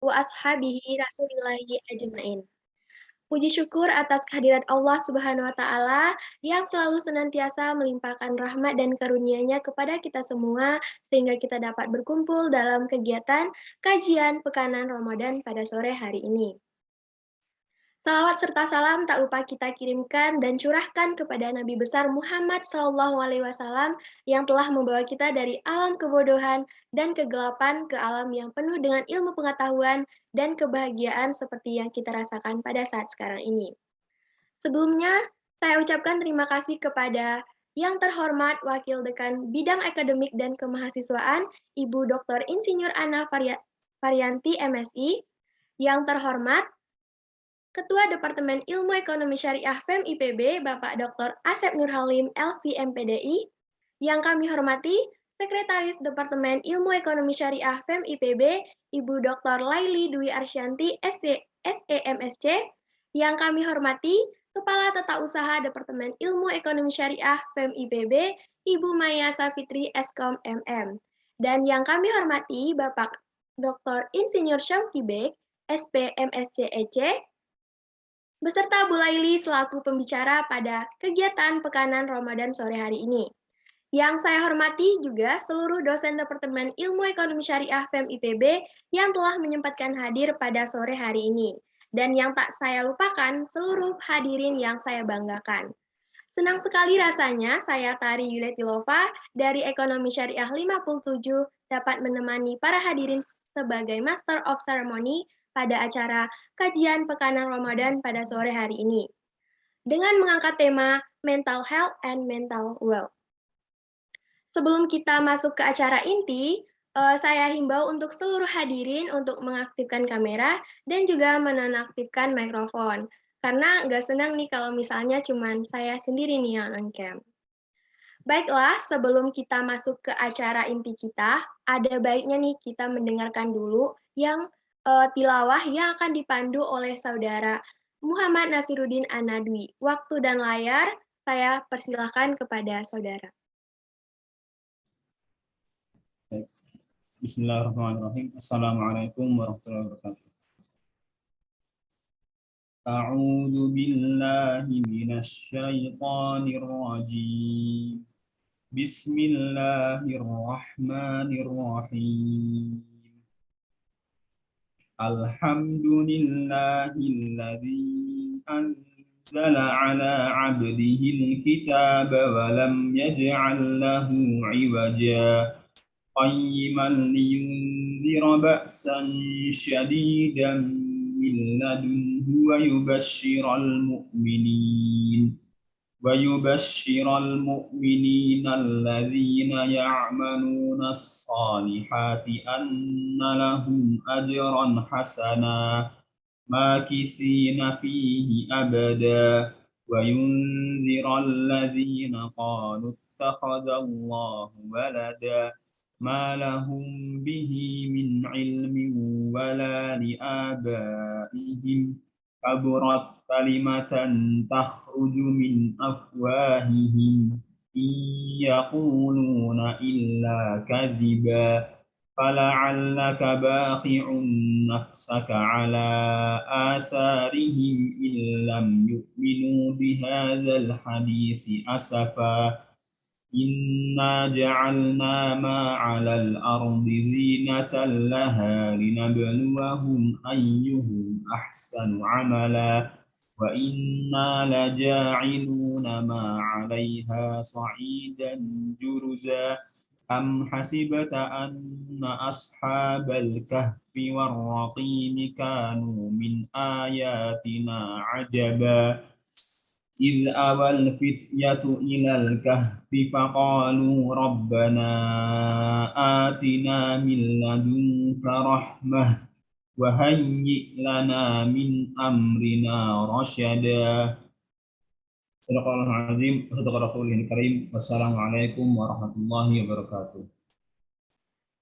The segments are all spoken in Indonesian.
wa ashabihi rasulillahi ajma'in. Puji syukur atas kehadirat Allah Subhanahu wa Ta'ala yang selalu senantiasa melimpahkan rahmat dan karunia-Nya kepada kita semua, sehingga kita dapat berkumpul dalam kegiatan kajian Pekanan Ramadan pada sore hari ini. Salawat serta salam tak lupa kita kirimkan dan curahkan kepada Nabi besar Muhammad SAW yang telah membawa kita dari alam kebodohan dan kegelapan ke alam yang penuh dengan ilmu pengetahuan dan kebahagiaan seperti yang kita rasakan pada saat sekarang ini. Sebelumnya, saya ucapkan terima kasih kepada yang terhormat Wakil Dekan Bidang Akademik dan Kemahasiswaan, Ibu Dr. Insinyur Ana Varianti, MSI, yang terhormat Ketua Departemen Ilmu Ekonomi Syariah FEM IPB, Bapak Dr. Asep Nurhalim, LC MPDI, yang kami hormati Sekretaris Departemen Ilmu Ekonomi Syariah FEM IPB, Ibu Dr. Laili Dwi Arsyanti, SEMSC, yang kami hormati Kepala Tata Usaha Departemen Ilmu Ekonomi Syariah FEM IPB, Ibu Maya Safitri Eskom MM, dan yang kami hormati Bapak Dr. Insinyur Syauki Bek, SP MSc EC, beserta Bu Laili selaku pembicara pada kegiatan Pekanan Ramadan sore hari ini. Yang saya hormati juga seluruh dosen Departemen Ilmu Ekonomi Syariah FEM IPB yang telah menyempatkan hadir pada sore hari ini. Dan yang tak saya lupakan seluruh hadirin yang saya banggakan. Senang sekali rasanya saya Tari Yuletilova dari Ekonomi Syariah 57 dapat menemani para hadirin sebagai Master of Ceremony pada acara kajian Pekanan Ramadan pada sore hari ini, dengan mengangkat tema Mental Health and Mental Wealth. Sebelum kita masuk ke acara inti, saya himbau untuk seluruh hadirin untuk mengaktifkan kamera dan juga menonaktifkan mikrofon. Karena nggak senang nih kalau misalnya cuma saya sendiri nih yang on-cam. Baiklah, sebelum kita masuk ke acara inti kita, ada baiknya nih kita mendengarkan dulu yang tilawah yang akan dipandu oleh saudara Muhammad Nasiruddin Anadwi. Waktu dan layar, saya persilahkan kepada saudara. Bismillahirrahmanirrahim. Assalamualaikum warahmatullahi wabarakatuh. A'udzu billahi minasy syaithanir rajim. Bismillahirrahmanirrahim. Alhamdulillahilladzi anzala ala 'abdihi al-kitaba wa lam yaj'al lahu 'iwaja qayyiman liyunzira ba'san syadidan min ladunhu wa yubashshiral mu'minin alladzina ya'maluna as-salihati anna lahum ajran hasana makisina fihi abada wa yunzira alladzina qalu ittakhadallahu walada ما لهم به من علم ولا لآبائهم كبرت كلمة تخرج من أفواههم إن يقولون إلا كذبا فلعلك باخع نفسك على آثارهم إن لم يؤمنوا بهذا الحديث أسفا إنا جعلنا ما على الأرض زينة لها لنبلوهم أيهم أحسن عملا وإنا لجاعلون ما عليها صعيدا جرزا أم حسبت أن أصحاب الكهف والرقيم كانوا من آياتنا عجبا إذ أوى الفتية إلى الكهف فقالوا ربنا آتنا من لدنك رحمة وهيئ لنا من أمرنا رشدا. Sadaqallahul azim wa sadaqa rasulihil karim. Wassalamualaikum warahmatullahi wabarakatuh.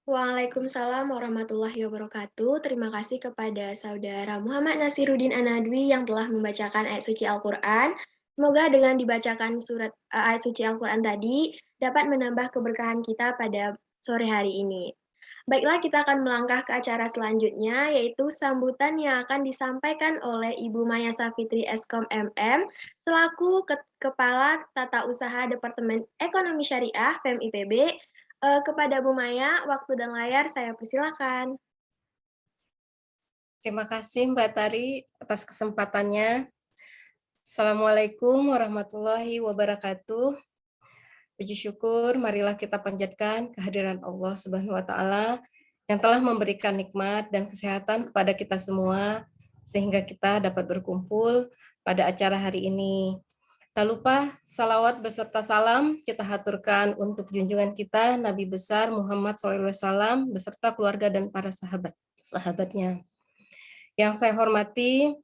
Waalaikumsalam warahmatullahi wabarakatuh. Terima kasih kepada saudara Muhammad Nasiruddin Anadwi yang telah membacakan ayat suci Al-Quran. Semoga dengan dibacakan ayat suci Al-Quran tadi dapat menambah keberkahan kita pada sore hari ini. Baiklah, kita akan melangkah ke acara selanjutnya, yaitu sambutan yang akan disampaikan oleh Ibu Maya Safitri Eskom MM, selaku Kepala Tata Usaha Departemen Ekonomi Syariah FEM IPB. Kepada Bu Maya, waktu dan layar saya persilakan. Terima kasih Mbak Tari atas kesempatannya. Assalamualaikum warahmatullahi wabarakatuh. Puji syukur, marilah kita panjatkan kehadiran Allah Subhanahu wa Ta'ala yang telah memberikan nikmat dan kesehatan kepada kita semua, sehingga kita dapat berkumpul pada acara hari ini. Tak lupa salawat beserta salam kita haturkan untuk junjungan kita Nabi besar Muhammad SAW beserta keluarga dan para sahabatnya. Yang saya hormati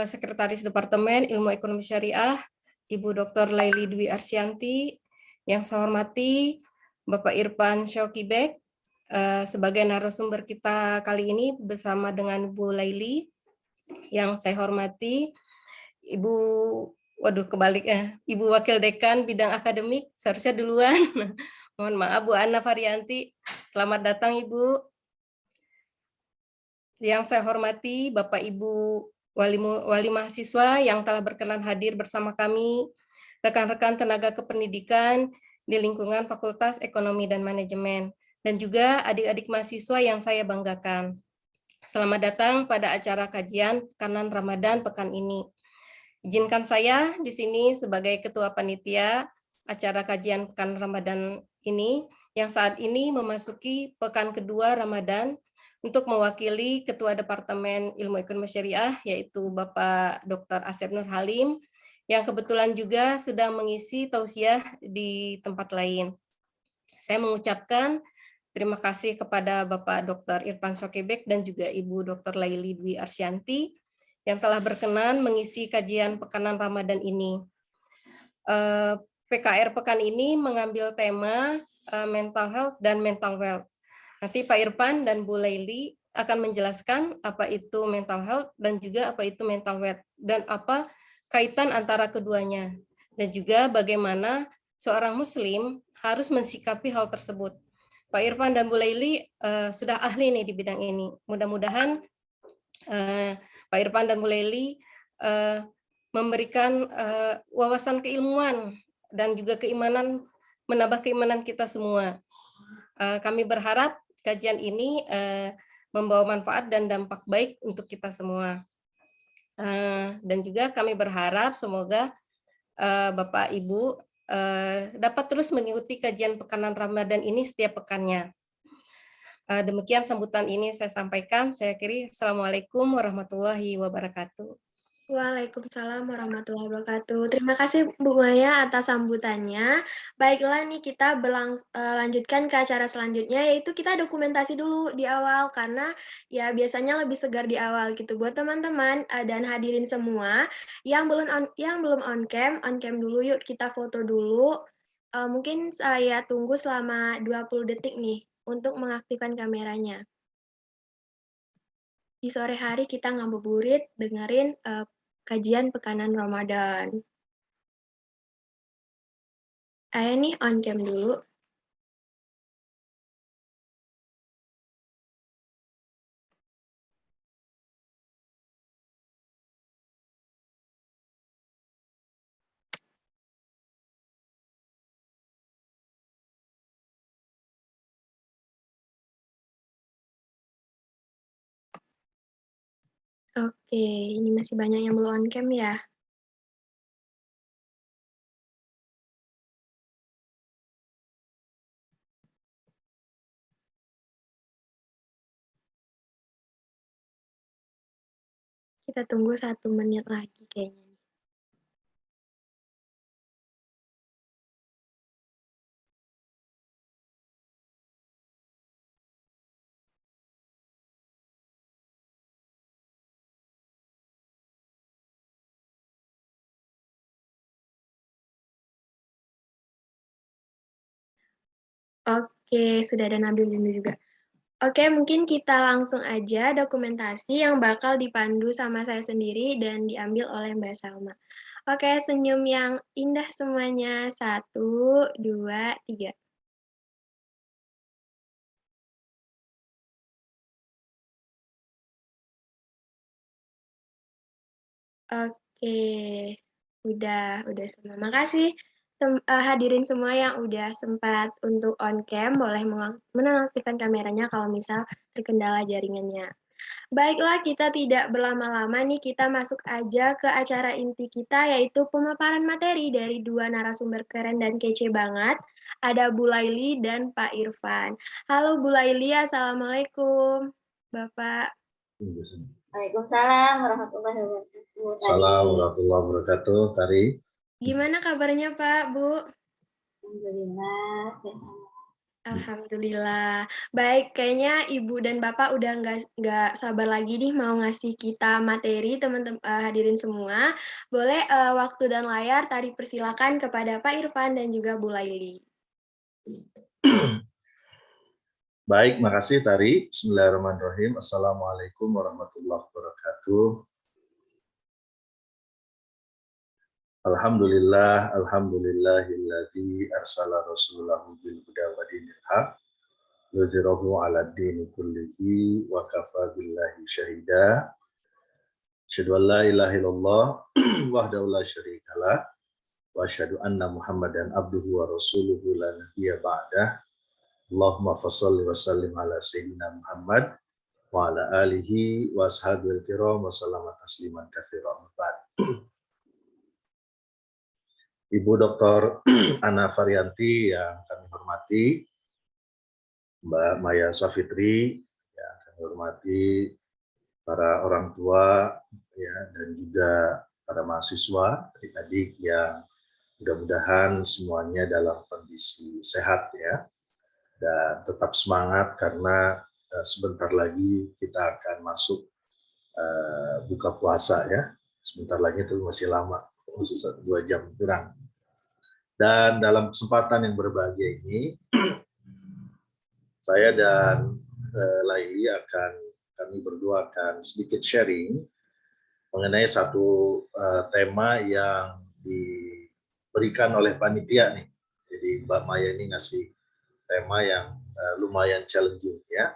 Sekretaris Departemen Ilmu Ekonomi Syariah, Ibu Dr. Laili Dwi Arsyanti. Yang saya hormati Bapak Irfan Syokibek sebagai narasumber kita kali ini bersama dengan Bu Laili. Yang saya hormati Ibu Ibu Wakil Dekan Bidang Akademik, seharusnya duluan. Mohon maaf, Bu Anna Varianti. Selamat datang, Ibu. Yang saya hormati Bapak Ibu wali mahasiswa yang telah berkenan hadir bersama kami, rekan-rekan tenaga kependidikan di lingkungan Fakultas Ekonomi dan Manajemen, dan juga adik-adik mahasiswa yang saya banggakan. Selamat datang pada acara kajian Pekanan Ramadan pekan ini. Izinkan saya di sini sebagai Ketua Panitia acara kajian Pekan Ramadan ini, yang saat ini memasuki pekan kedua Ramadan, untuk mewakili Ketua Departemen Ilmu Ekonomi Syariah, yaitu Bapak Dr. Asep Nur Halim, yang kebetulan juga sedang mengisi tausiah di tempat lain. Saya mengucapkan terima kasih kepada Bapak Dr. Irfan Syokibek dan juga Ibu Dr. Laili Dwi Arsyanti yang telah berkenan mengisi kajian Pekanan Ramadan ini. PKR Pekan ini mengambil tema mental health dan mental wealth. Nanti Pak Irfan dan Bu Laili akan menjelaskan apa itu mental health dan juga apa itu mental wealth dan apa kaitan antara keduanya, dan juga bagaimana seorang muslim harus mensikapi hal tersebut. Pak Irfan dan Bu Laili sudah ahli nih di bidang ini. Mudah-mudahan Pak Irfan dan Bu Laili memberikan wawasan keilmuan dan juga keimanan, menambah keimanan kita semua. Kami berharap kajian ini membawa manfaat dan dampak baik untuk kita semua. Dan juga kami berharap semoga Bapak Ibu dapat terus mengikuti kajian Pekanan Ramadan ini setiap pekannya. Demikian sambutan ini saya sampaikan. Saya akhiri. Assalamualaikum warahmatullahi wabarakatuh. Waalaikumsalam warahmatullahi wabarakatuh. Terima kasih Bu Maya atas sambutannya. Baiklah nih kita lanjutkan ke acara selanjutnya, yaitu kita dokumentasi dulu di awal karena ya biasanya lebih segar di awal gitu. Buat teman-teman dan hadirin semua yang belum on cam dulu yuk, kita foto dulu. Mungkin saya tunggu selama 20 detik nih untuk mengaktifkan kameranya. Di sore hari kita ngabuburit dengerin kajian Pekanan Ramadan. Saya nih on cam dulu. Oke, ini masih banyak yang belum on cam ya. Kita tunggu 1 menit lagi kayaknya. Oke, sudah ada Nabil Jindu juga. Oke, mungkin kita langsung aja dokumentasi yang bakal dipandu sama saya sendiri dan diambil oleh Mbak Salma. Oke, senyum yang indah semuanya. 1, 2, 3. Oke, udah semua. Makasih hadirin semua yang udah sempat untuk on cam, boleh menonaktifkan kameranya kalau misal terkendala jaringannya. Baiklah, kita tidak berlama-lama nih, kita masuk aja ke acara inti kita, yaitu pemaparan materi dari dua narasumber keren dan kece banget. Ada Bu Laili dan Pak Irfan. Halo Bu Laili, Assalamualaikum. Bapak. Waalaikumsalam warahmatullahi wabarakatuh. Assalamualaikum warahmatullahi wabarakatuh. Tari. Gimana kabarnya Pak, Bu? Alhamdulillah. Alhamdulillah. Baik, kayaknya Ibu dan Bapak udah nggak sabar lagi nih mau ngasih kita materi, teman-teman hadirin semua. Boleh waktu dan layar Tari persilakan kepada Pak Irfan dan juga Bu Laili. Baik, makasih Tari. Bismillahirrahmanirrahim. Assalamualaikum warahmatullahi wabarakatuh. Alhamdulillahilladzi arsala rasulahu bil huda wa dinil haq yuzhirahu 'alad dini kullihi wa kafa billahi syahida. Asyhadu an la ilaha illallah wahdahu la syarikalah wa asyhadu anna Muhammadan abduhu wa rasuluhu la nabiyya ba'dah. Allahumma fasholli wa sallim ala sayyidina Muhammad wa ala alihi wa ashabil kiram wa sallama tasliman katsiran. Ibu Dr. Ana Varianti yang kami hormati, Mbak Maya Safitri yang kami hormati, para orang tua ya, dan juga para mahasiswa, adik-adik yang mudah-mudahan semuanya dalam kondisi sehat ya, dan tetap semangat karena sebentar lagi kita akan masuk buka puasa ya, sebentar lagi itu masih lama, masih 1-2 jam kurang. Dan dalam kesempatan yang berbahagia ini, saya dan Laili kami berdua akan sedikit sharing mengenai satu tema yang diberikan oleh panitia nih. Jadi Mbak Maya ini ngasih tema yang lumayan challenging ya.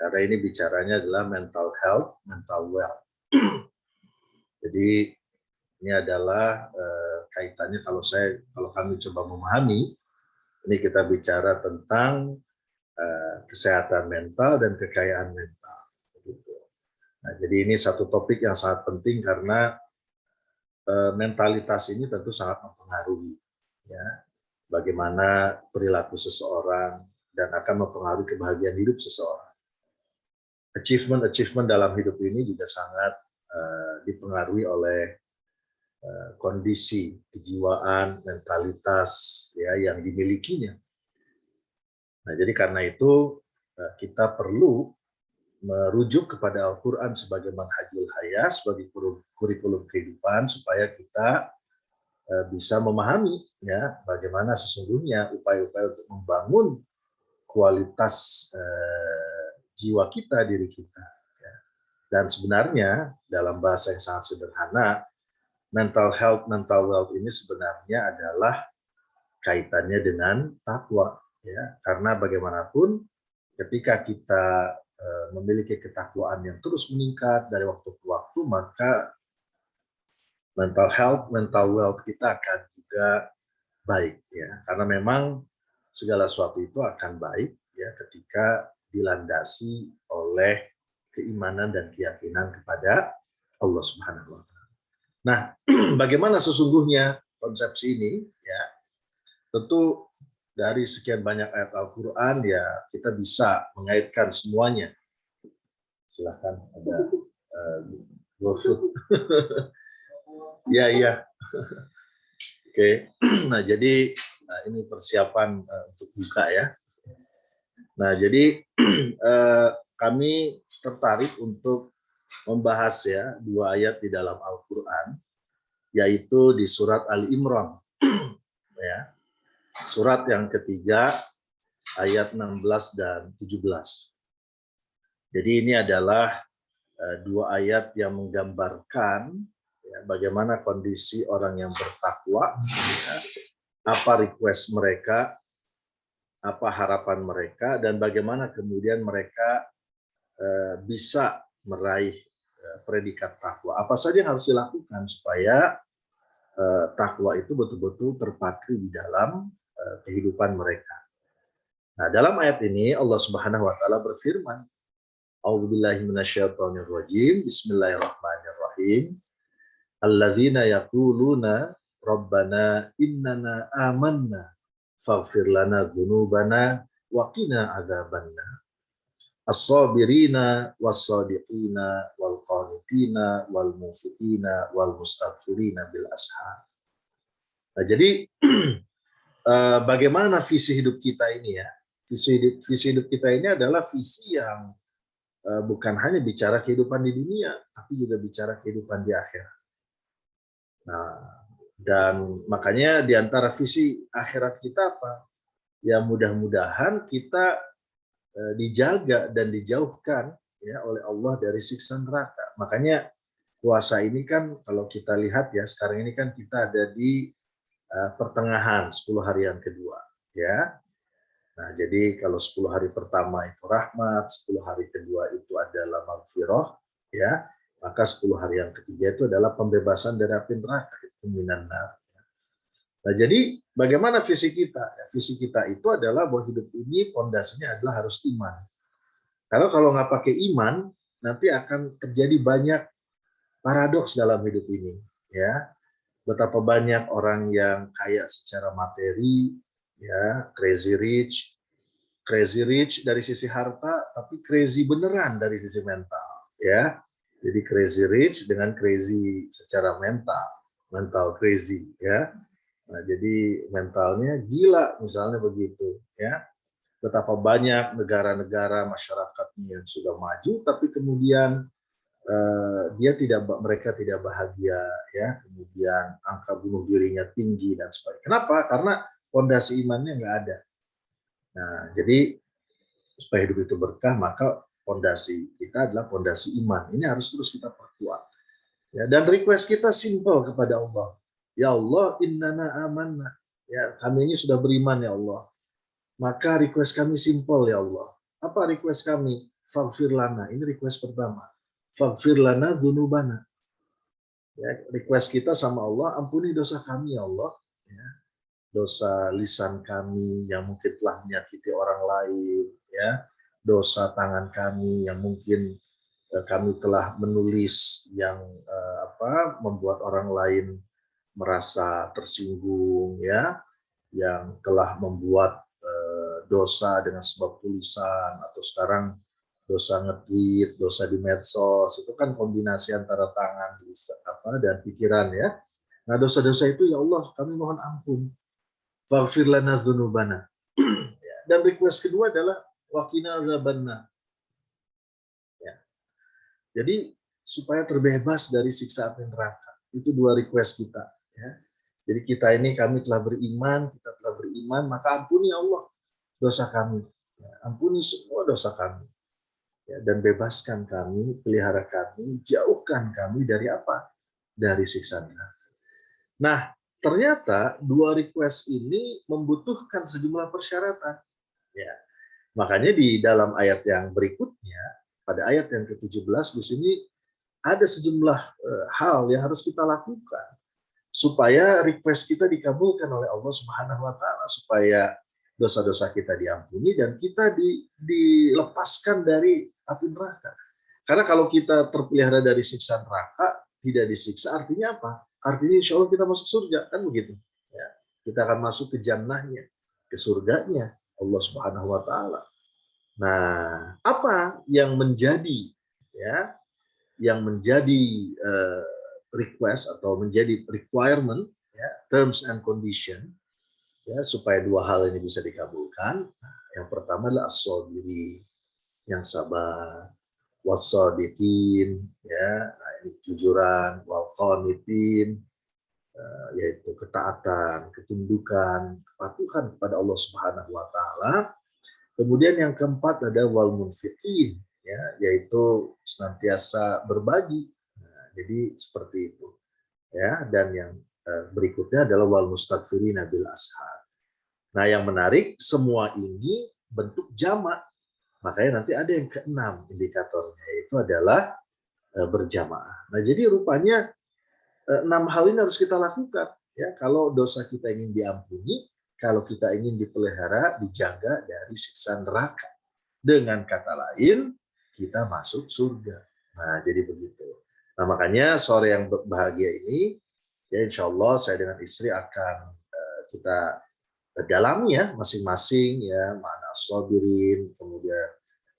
Karena ini bicaranya adalah mental health, mental wealth. Jadi ini adalah kaitannya kalau kami coba memahami, ini kita bicara tentang kesehatan mental dan kekayaan mental. Nah, jadi ini satu topik yang sangat penting karena mentalitas ini tentu sangat mempengaruhi ya, bagaimana perilaku seseorang dan akan mempengaruhi kebahagiaan hidup seseorang. Achievement dalam hidup ini juga sangat dipengaruhi oleh kondisi kejiwaan, mentalitas ya yang dimilikinya. Nah, jadi karena itu kita perlu merujuk kepada Al-Qur'an sebagai manhajul hayah, sebagai kurikulum kehidupan supaya kita bisa memahami ya bagaimana sesungguhnya upaya-upaya untuk membangun kualitas jiwa kita, diri kita ya. Dan sebenarnya dalam bahasa yang sangat sederhana, mental health, mental wealth ini sebenarnya adalah kaitannya dengan takwa ya, karena bagaimanapun ketika kita memiliki ketakwaan yang terus meningkat dari waktu ke waktu, maka mental health, mental wealth kita akan juga baik ya, karena memang segala sesuatu itu akan baik ya ketika dilandasi oleh keimanan dan keyakinan kepada Allah Subhanahu wa Ta'ala. Nah, bagaimana sesungguhnya konsepsi ini? Ya, tentu dari sekian banyak ayat Al-Quran ya kita bisa mengaitkan semuanya. Silahkan ada GoFood. Ya. Oke. Nah, jadi ini persiapan untuk buka ya. Nah, jadi kami tertarik untuk membahas ya 2 ayat di dalam Al-Quran, yaitu di surat Ali Imran ya, surat yang ketiga ayat 16 dan 17. Jadi ini adalah 2 ayat yang menggambarkan ya, bagaimana kondisi orang yang bertakwa ya, apa request mereka, apa harapan mereka, dan bagaimana kemudian mereka bisa meraih predikat takwa. Apa saja yang harus dilakukan supaya takwa itu betul-betul terpatri di dalam kehidupan mereka. Nah, dalam ayat ini Allah Subhanahu wa taala berfirman, A'udzubillahi minasyaitonirrajim. Bismillahirrahmanirrahim. Alladzina yaquluna rabbana innana amanna faghfir lana dzunubana wa qina adzabannar. As-sabirina was-sadiqina wal qanitina wal mufiqina wal mustaghfirina bil ashar. Nah, jadi bagaimana visi hidup kita ini ya? Visi hidup kita ini adalah visi yang bukan hanya bicara kehidupan di dunia, tapi juga bicara kehidupan di akhirat. Nah, dan makanya di antara visi akhirat kita apa? Ya mudah-mudahan kita dijaga dan dijauhkan ya oleh Allah dari siksa neraka. Makanya puasa ini kan kalau kita lihat ya sekarang ini kan kita ada di pertengahan 10 hari yang kedua ya. Nah, jadi kalau 10 hari pertama itu rahmat, 10 hari kedua itu adalah maghfirah ya. Maka 10 hari yang ketiga itu adalah pembebasan dari api neraka, itu minan nar. Nah, jadi bagaimana visi kita? Visi kita itu adalah bahwa hidup ini pondasinya adalah harus iman. Karena kalau nggak pakai iman, nanti akan terjadi banyak paradoks dalam hidup ini. Ya, betapa banyak orang yang kaya secara materi, ya crazy rich dari sisi harta, tapi crazy beneran dari sisi mental. Ya, jadi crazy rich dengan crazy secara mental crazy. Ya. Nah, jadi mentalnya gila misalnya begitu ya. Betapa banyak negara-negara masyarakatnya yang sudah maju tapi kemudian mereka tidak bahagia ya. Kemudian angka bunuh dirinya tinggi dan sebagainya. Kenapa? Karena fondasi imannya nggak ada. Nah, jadi supaya hidup itu berkah maka fondasi kita adalah fondasi iman. Ini harus terus kita perkuat. Ya, dan request kita simple kepada Allah. Ya Allah, innana amanna. Ya, kami ini sudah beriman ya Allah. Maka request kami simple ya Allah. Apa request kami? Faghfir lana. Ini request pertama. Faghfir lana dzunubana. Ya, request kita sama Allah, ampuni dosa kami ya Allah. Ya, dosa lisan kami yang mungkin telah menyakiti orang lain. Ya, dosa tangan kami yang mungkin kami telah menulis yang membuat orang lain merasa tersinggung ya, yang telah membuat dosa dengan sebab tulisan atau sekarang dosa nge-tweet, dosa di medsos, itu kan kombinasi antara tangan dan pikiran ya. Nah, dosa-dosa itu ya Allah kami mohon ampun. Faghfir lana dzunubana. Dan request kedua adalah waqina adzabannar. Ya. Jadi supaya terbebas dari siksa api neraka. Itu dua request kita ya. Jadi kami telah beriman, maka ampuni ya Allah dosa kami. Ya, ampuni semua dosa kami. Ya, dan bebaskan kami, pelihara kami, jauhkan kami dari apa? Dari siksa neraka. Nah, ternyata dua request ini membutuhkan sejumlah persyaratan. Ya. Makanya di dalam ayat yang berikutnya, pada ayat yang ke-17 di sini ada sejumlah hal yang harus kita lakukan supaya request kita dikabulkan oleh Allah Subhanahu wa taala, supaya dosa-dosa kita diampuni dan kita dilepaskan dari api neraka. Karena kalau kita terpelihara dari siksa neraka, tidak disiksa, artinya apa? Artinya insya Allah kita masuk surga, kan begitu. Ya, kita akan masuk ke jannahnya, ke surganya Allah Subhanahu wa taala. Nah, apa yang menjadi request atau menjadi requirement ya, terms and condition ya, supaya dua hal ini bisa dikabulkan. Yang pertama adalah as-sabiri, yang sabar, was-sadiqin ya, nah ini kejujuran, wal qanitin yaitu ketaatan, ketundukan, kepatuhan kepada Allah Subhanahu wa taala. Kemudian yang keempat ada wal munfiqin ya, yaitu senantiasa berbagi. Nah, jadi seperti itu ya. Dan yang berikutnya adalah wal mustaghfirina bil ashar. Nah, yang menarik semua ini bentuk jamak. Makanya nanti ada yang keenam indikatornya, yaitu adalah berjamaah. Nah, jadi rupanya 6 hal ini harus kita lakukan. Ya, kalau dosa kita ingin diampuni, kalau kita ingin dipelihara, dijaga dari siksa neraka. Dengan kata lain, kita masuk surga. Nah, jadi begitu. Nah, makanya sore yang bahagia ini, ya insya Allah saya dengan istri akan kita dalami ya masing-masing ya, mana as-sabirin, kemudian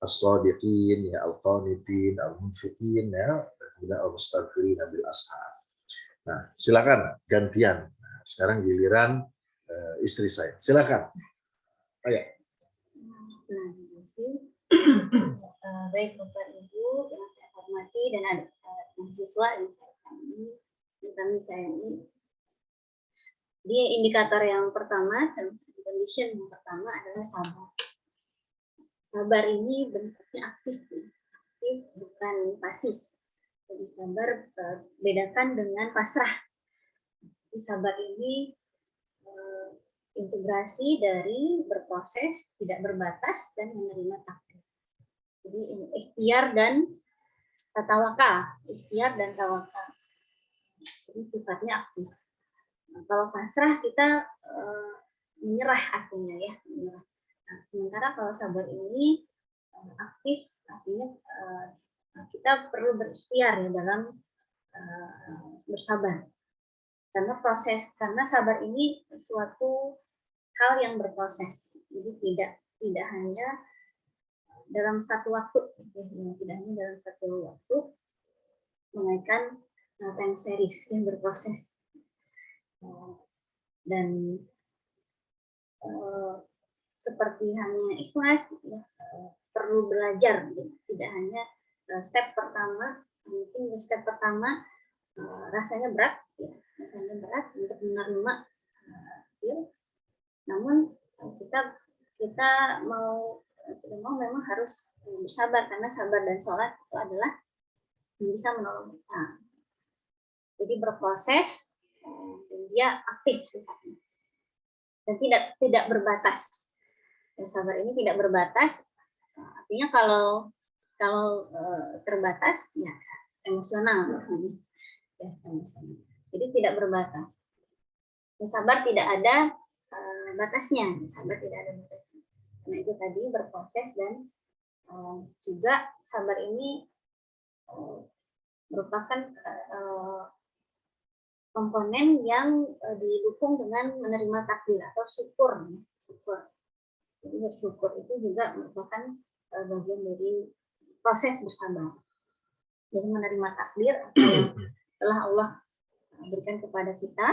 as-sadiqin, ya al-qanitin, al-munfiqin, ya, kemudian al-mustaghfirin bil ashar. Nah, silakan gantian. Nah, sekarang giliran istri saya. Silakan. Ayo. Baik Bapak Ibu yang saya hormati dan ada mahasiswa yang kami sayangi. Dia indikator yang pertama, condition yang pertama adalah sabar. Sabar ini bentuknya aktif, bukan pasif. Jadi sabar bedakan dengan pasrah. Jadi sabar ini integrasi dari berproses, tidak berbatas, dan menerima takdir. Jadi ikhtiar dan tawakal, ikhtiar dan tawakal. Jadi sifatnya aktif. Nah, kalau pasrah kita menyerah artinya ya, menyerah. Nah, sementara kalau sabar ini aktif, artinya kita perlu berikhtiar ya dalam bersabar. Karena sabar ini suatu hal yang berproses. Jadi tidak hanya dalam satu waktu, tidak hanya dalam satu waktu, melainkan time series yang berproses. Dan seperti hanya ikhlas, perlu belajar, tidak hanya step pertama, mungkin step pertama rasanya berat, untuk menerima, namun kita mau memang harus bersabar, karena sabar dan sholat itu adalah bisa menolong kita. Jadi berproses, dan dia aktif sifatnya dan tidak berbatas. Dan sabar ini tidak berbatas, artinya kalau terbatas ya emosional. Ya, emosional. Jadi tidak berbatas. Dan sabar tidak ada batasnya. Sabar tidak ada batasnya. Karena itu tadi berproses, dan juga sabar ini merupakan komponen yang didukung dengan menerima takdir atau syukur. Jadi bersyukur itu juga merupakan bagian dari proses bersabar. Jadi menerima takdir apa yang telah Allah berikan kepada kita,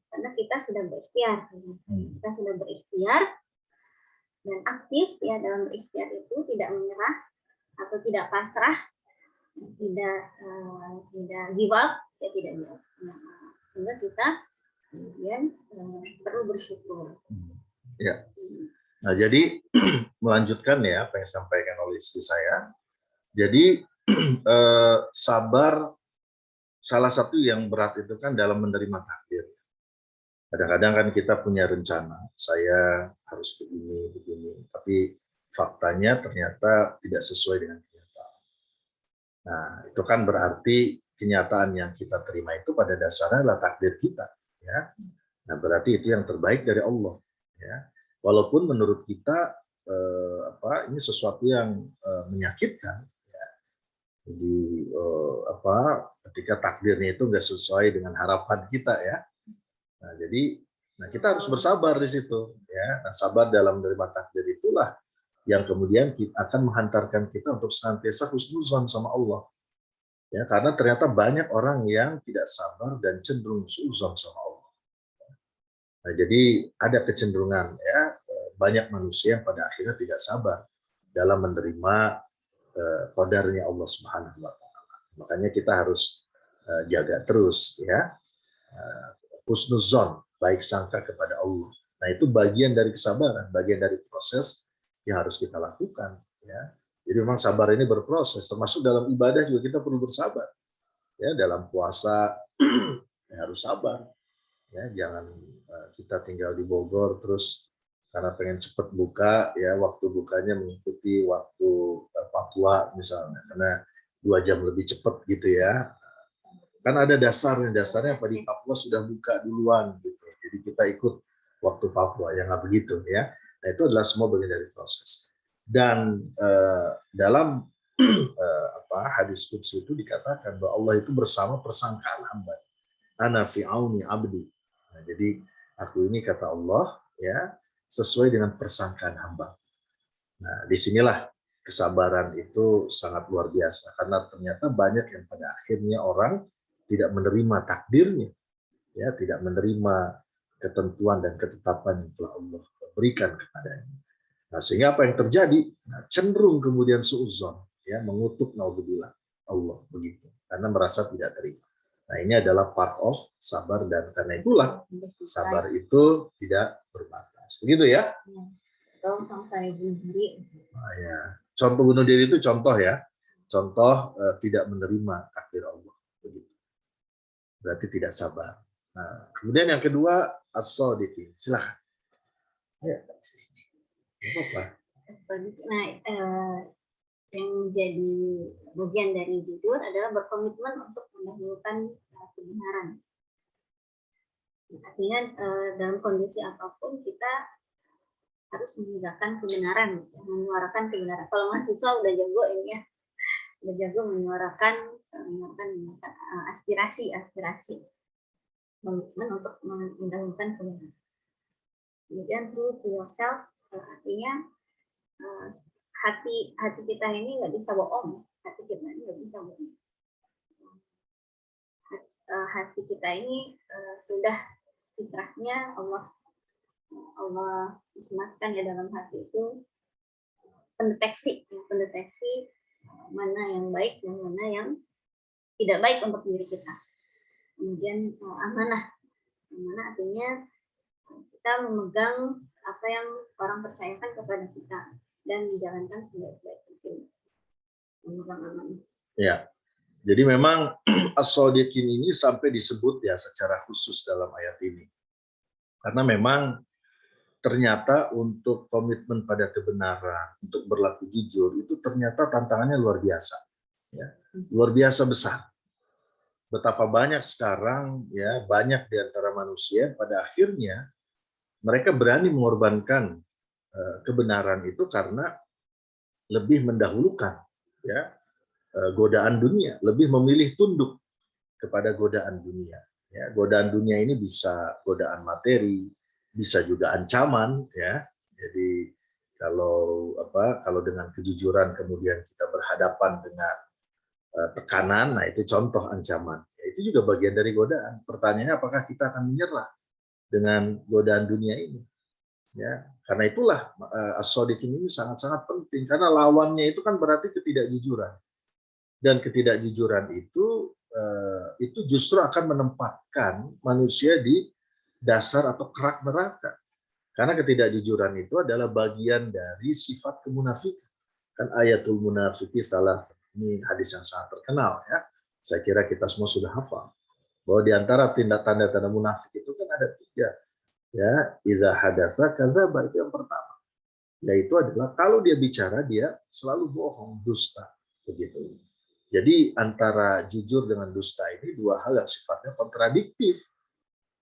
karena kita sudah berikhtiar. Kita sudah berikhtiar dan aktif ya dalam berikhtiar itu, tidak menyerah atau tidak pasrah, tidak give up, ya tidak give up. Sehingga kita kemudian perlu bersyukur. Ya. Nah, jadi melanjutkan ya apa yang disampaikan oleh istri saya. Jadi sabar salah satu yang berat itu kan dalam menerima takdir. Kadang-kadang kan kita punya rencana, saya harus begini, tapi faktanya ternyata tidak sesuai dengan kenyataan. Nah, itu kan berarti kenyataan yang kita terima itu pada dasarnya adalah takdir kita, ya. Nah, berarti itu yang terbaik dari Allah, ya. Walaupun menurut kita ini sesuatu yang menyakitkan, ya. Jadi ketika takdirnya itu nggak sesuai dengan harapan kita, ya. Nah, jadi kita harus bersabar di situ, ya. Nah, sabar dalam menerima takdir itulah yang kemudian akan menghantarkan kita untuk senantiasa husnuzon sama Allah, ya, karena ternyata banyak orang yang tidak sabar dan cenderung suudzon sama Allah. Nah, jadi ada kecenderungan, ya, banyak manusia yang pada akhirnya tidak sabar dalam menerima qadarnya Allah Subhanahu wa taala. Makanya kita harus jaga terus, ya, husnuzon, baik sangka kepada Allah. Nah, itu bagian dari kesabaran, bagian dari proses yang harus kita lakukan, ya. Jadi memang sabar ini berproses, termasuk dalam ibadah juga kita perlu bersabar. Ya, dalam puasa ya harus sabar. Ya, jangan kita tinggal di Bogor terus karena pengen cepat buka, ya waktu bukanya mengikuti waktu Papua misalnya, karena 2 jam lebih cepat gitu ya. Kan ada dasarnya apa di Papua sudah buka duluan gitu, jadi kita ikut waktu Papua, yang nggak begitu ya. Nah itu adalah semua bagian dari proses. Dan dalam hadis qudsi itu dikatakan bahwa Allah itu bersama persangkaan hamba. Ana fi auni abdi. Nah, jadi aku ini kata Allah ya sesuai dengan persangkaan hamba. Nah, disinilah kesabaran itu sangat luar biasa karena ternyata banyak yang pada akhirnya orang tidak menerima takdirnya, ya tidak menerima ketentuan dan ketetapan yang telah Allah berikan kepadanya. Nah, sehingga apa yang terjadi? Nah, cenderung kemudian suudzon, ya mengutuk naudzubillah Allah begitu, karena merasa tidak terima. Nah, ini adalah part of sabar dan karena itulah sabar itu tidak berbatas. Begitu ya? Atau sampai bunuh diri. Nah, ya. Contoh bunuh diri itu contoh ya. Contoh tidak menerima takdir Allah. Begitu. Berarti tidak sabar. Nah, kemudian yang kedua as-shadiqin. Silakan. Ya. Apa? Nah, yang jadi bagian dari jujur adalah berkomitmen untuk mendahulukan kebenaran. Artinya dalam kondisi apapun kita harus menegakkan kebenaran, menyuarakan kebenaran. Kalau mahasiswa udah jago ini ya, udah jago menyuarakan aspirasi, komitmen untuk mendahulukan kebenaran. Kemudian true to yourself, artinya hati kita ini nggak bisa bohong, hati kita ini nggak bisa bohong. Hati kita ini sudah fitrahnya Allah sematkan ya dalam hati itu pendeteksi mana yang baik dan mana yang tidak baik untuk diri kita. Kemudian amanah artinya kita memegang apa yang orang percayakan kepada kita dan menjalankan sebaik-baik mungkin. Memegang amanah. Ya. Jadi memang as-shadiqin ini sampai disebut ya secara khusus dalam ayat ini. Karena memang ternyata untuk komitmen pada kebenaran, untuk berlaku jujur, itu ternyata tantangannya luar biasa. Ya. Luar biasa besar. Betapa banyak sekarang, ya banyak di antara manusia pada akhirnya mereka berani mengorbankan kebenaran itu karena lebih mendahulukan ya godaan dunia, lebih memilih tunduk kepada godaan dunia. Ya, godaan dunia ini bisa godaan materi, bisa juga ancaman, ya. Jadi kalau dengan kejujuran kemudian kita berhadapan dengan tekanan, nah itu contoh ancaman. Ya, itu juga bagian dari godaan. Pertanyaannya apakah kita akan menyerah dengan godaan dunia ini? Ya, karena itulah as-shadiqin ini sangat-sangat penting karena lawannya itu kan berarti ketidakjujuran. Dan ketidakjujuran itu justru akan menempatkan manusia di dasar atau kerak neraka. Karena ketidakjujuran itu adalah bagian dari sifat kemunafikan. Kan ayatul munafiki salah, ini hadis yang sangat terkenal ya. Saya kira kita semua sudah hafal. Bahwa di antara tanda-tanda munafik itu kan ada 3. Ya, iza hadatsa kadzaba itu yang pertama. Yaitu adalah kalau dia bicara dia selalu bohong, dusta, begitu. Jadi antara jujur dengan dusta ini 2 hal yang sifatnya kontradiktif.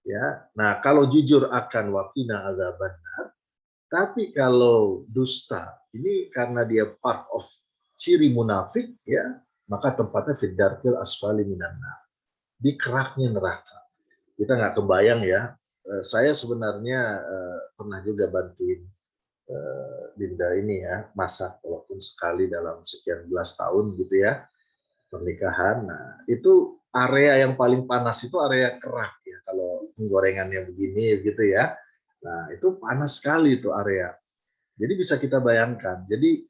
Ya, nah kalau jujur akan waqina adzabannar, tapi kalau dusta ini karena dia part of ciri munafik, ya maka tempatnya fid darkil asfali minan nar, di keraknya neraka. Kita nggak kebayang ya. Saya sebenarnya pernah juga bantuin Dinda ini ya masak walaupun sekali dalam sekian belas tahun gitu ya. Pernikahan. Nah, itu area yang paling panas itu area kerak ya kalau penggorengannya begini gitu ya. Nah, itu panas sekali itu area. Jadi bisa kita bayangkan. Jadi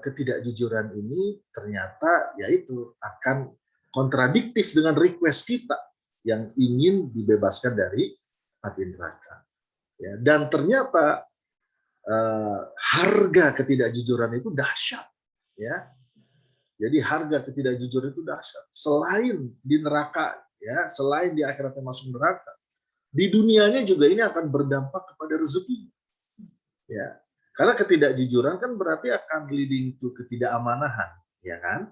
ketidakjujuran ini ternyata yaitu akan kontradiktif dengan request kita yang ingin dibebaskan dari api neraka. Ya, dan ternyata harga ketidakjujuran itu dahsyat ya. Jadi harga ketidakjujuran itu dahsyat. Selain di neraka, ya, selain di akhiratnya masuk neraka, di dunianya juga ini akan berdampak kepada rezeki. Ya, karena ketidakjujuran kan berarti akan leading to ketidakamaнаhan, ya kan?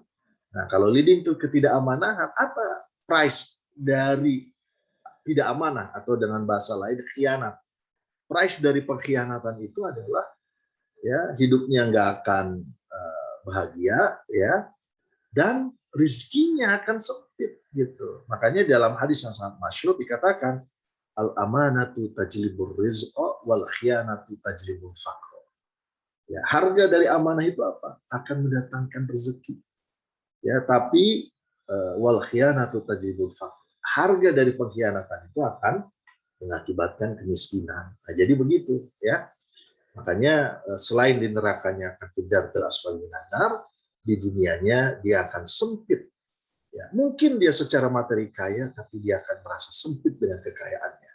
Nah, kalau leading to ketidakamaнаhan, apa price dari tidak amanah atau dengan bahasa lain khianat? Price dari pengkhianatan itu adalah ya hidupnya nggak akan bahagia, ya, dan rizkinya akan sempit gitu. Makanya dalam hadis yang sangat masyhur dikatakan al amanatu tajlibur rizqa wal khianatu tajlibul faqr. Ya, harga dari amanah itu apa? Akan mendatangkan rezeki. Ya, tapi wal khianatu tajlibul faqr. Harga dari pengkhianatan itu akan mengakibatkan kemiskinan. Nah, jadi begitu, ya. Makanya selain di nerakanya akan kedar ke asfal minan nar, di dunianya dia akan sempit. Ya, mungkin dia secara materi kaya, tapi dia akan merasa sempit dengan kekayaannya.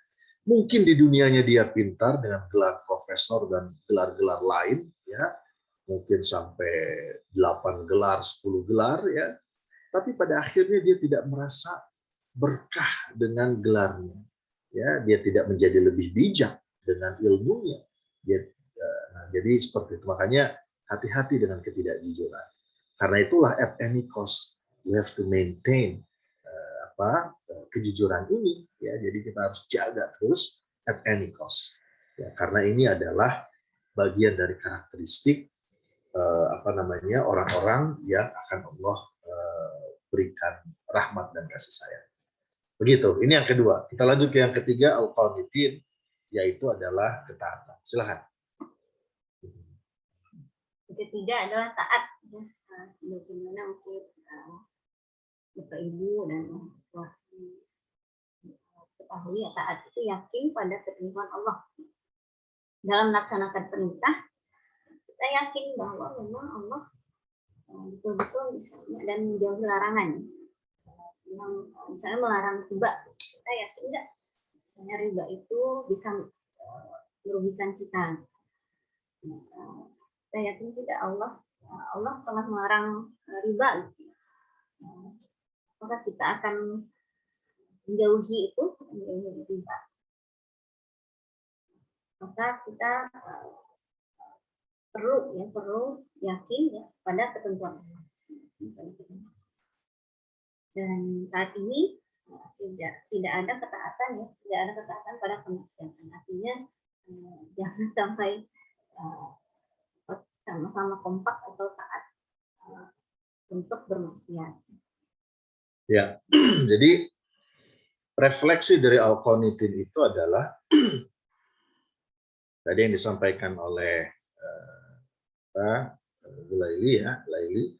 Mungkin di dunianya dia pintar dengan gelar profesor dan gelar-gelar lain, ya, mungkin sampai 8 gelar, 10 gelar, ya. Tapi pada akhirnya dia tidak merasa berkah dengan gelarnya. Ya, dia tidak menjadi lebih bijak dengan ilmunya. Jadi seperti itu. Makanya hati-hati dengan ketidakjujuran. Karena itulah at any cost we have to maintain kejujuran ini, ya. Jadi kita harus jaga terus at any cost, ya, karena ini adalah bagian dari karakteristik orang-orang yang akan Allah berikan rahmat dan kasih sayang. Begitu. Ini yang kedua. Kita lanjut ke yang ketiga, al-qanitin, yaitu adalah ketaatan. Silakan. Yang ketiga adalah taat. Bagaimana untuk Bapak Ibu dan ketahui ya, taat itu yakin pada ketentuan Allah. Dalam melaksanakan perintah, kita yakin bahwa memang Allah betul-betul misalnya dan menjauhi larangan. Yang misalnya melarang riba, kita yakin enggak? Misalnya riba itu bisa merugikan kita. Kita yakin tidak Allah telah melarang riba. Maka kita akan menjauhi itu, menjauhi riba. Maka kita perlu yakin ya pada ketentuan Allah. Dan saat ini tidak ada ketaatan ya, tidak ada ketaatan pada kemaksiatan. Artinya jangan sampai sama-sama kompak atau taat untuk bermaksiat. Ya, jadi refleksi dari al-qanitin itu adalah tadi yang disampaikan oleh Bu Laili, ya, Laili,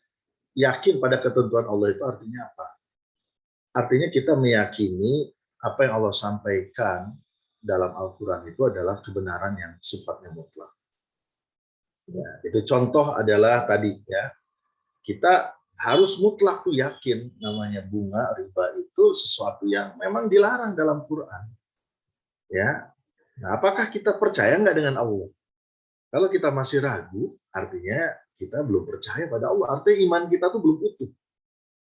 yakin pada ketentuan Allah itu artinya apa? Artinya kita meyakini apa yang Allah sampaikan dalam Al-Quran itu adalah kebenaran yang sifatnya mutlak. Ya, itu contoh adalah tadi, ya, kita harus mutlak tuh yakin namanya bunga riba itu sesuatu yang memang dilarang dalam Quran. Ya, nah, apakah kita percaya nggak dengan Allah? Kalau kita masih ragu, artinya kita belum percaya pada Allah. Artinya iman kita tuh belum utuh.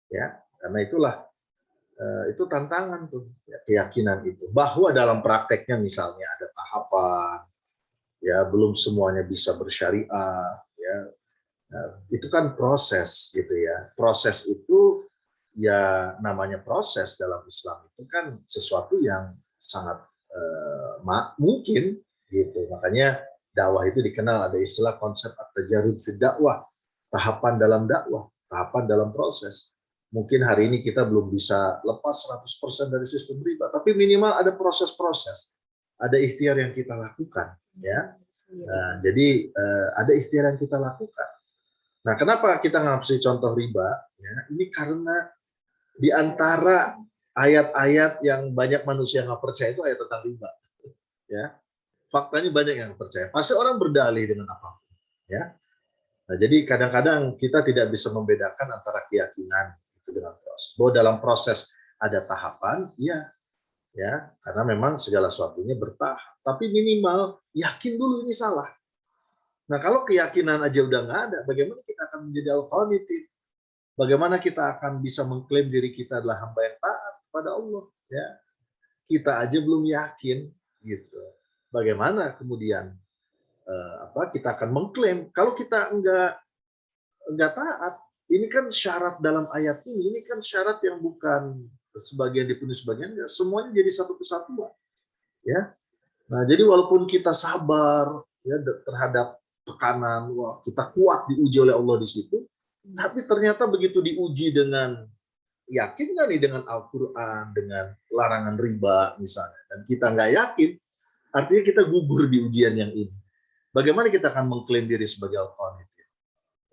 Ya, karena itulah itu tantangan tuh, ya, keyakinan itu. Bahwa dalam prakteknya misalnya ada tahapan, ya belum semuanya bisa bersyariah, ya. Nah, itu kan proses gitu ya. Proses itu ya namanya proses dalam Islam itu kan sesuatu yang sangat mungkin gitu. Makanya dakwah itu dikenal ada istilah konsep at-tajarrud fi dakwah, tahapan dalam dakwah, tahapan dalam proses. Mungkin hari ini kita belum bisa lepas 100% dari sistem riba, tapi minimal ada proses-proses, ada ikhtiar yang kita lakukan, ya. Nah, jadi ada ikhtiar yang kita lakukan. Nah, kenapa kita ngasih contoh riba? Ya, ini karena di antara ayat-ayat yang banyak manusia nggak percaya itu ayat tentang riba. Ya, faktanya banyak yang percaya. Pasti orang berdalih dengan apapun. Ya, nah, jadi kadang-kadang kita tidak bisa membedakan antara keyakinan itu dengan proses. Bahwa dalam proses ada tahapan, ya, karena memang segala sesuatunya bertahap. Tapi minimal yakin dulu ini salah. Nah, kalau keyakinan aja udah nggak ada, bagaimana kita akan menjadi al-qanitin? Bagaimana kita akan bisa mengklaim diri kita adalah hamba yang taat pada Allah? Ya, kita aja belum yakin, gitu. Bagaimana kemudian kita akan mengklaim. Kalau kita enggak taat, ini kan syarat dalam ayat ini kan syarat yang bukan sebagian dipenuhi sebagian enggak, semuanya jadi satu kesatuan, ya. Nah, jadi walaupun kita sabar ya terhadap tekanan, wah kita kuat diuji oleh Allah di situ, tapi ternyata begitu diuji dengan yakin nggak nih dengan Al-Quran, dengan larangan riba misalnya, dan kita nggak yakin, artinya kita gugur di ujian yang ini. Bagaimana kita akan mengklaim diri sebagai Al-Qanit?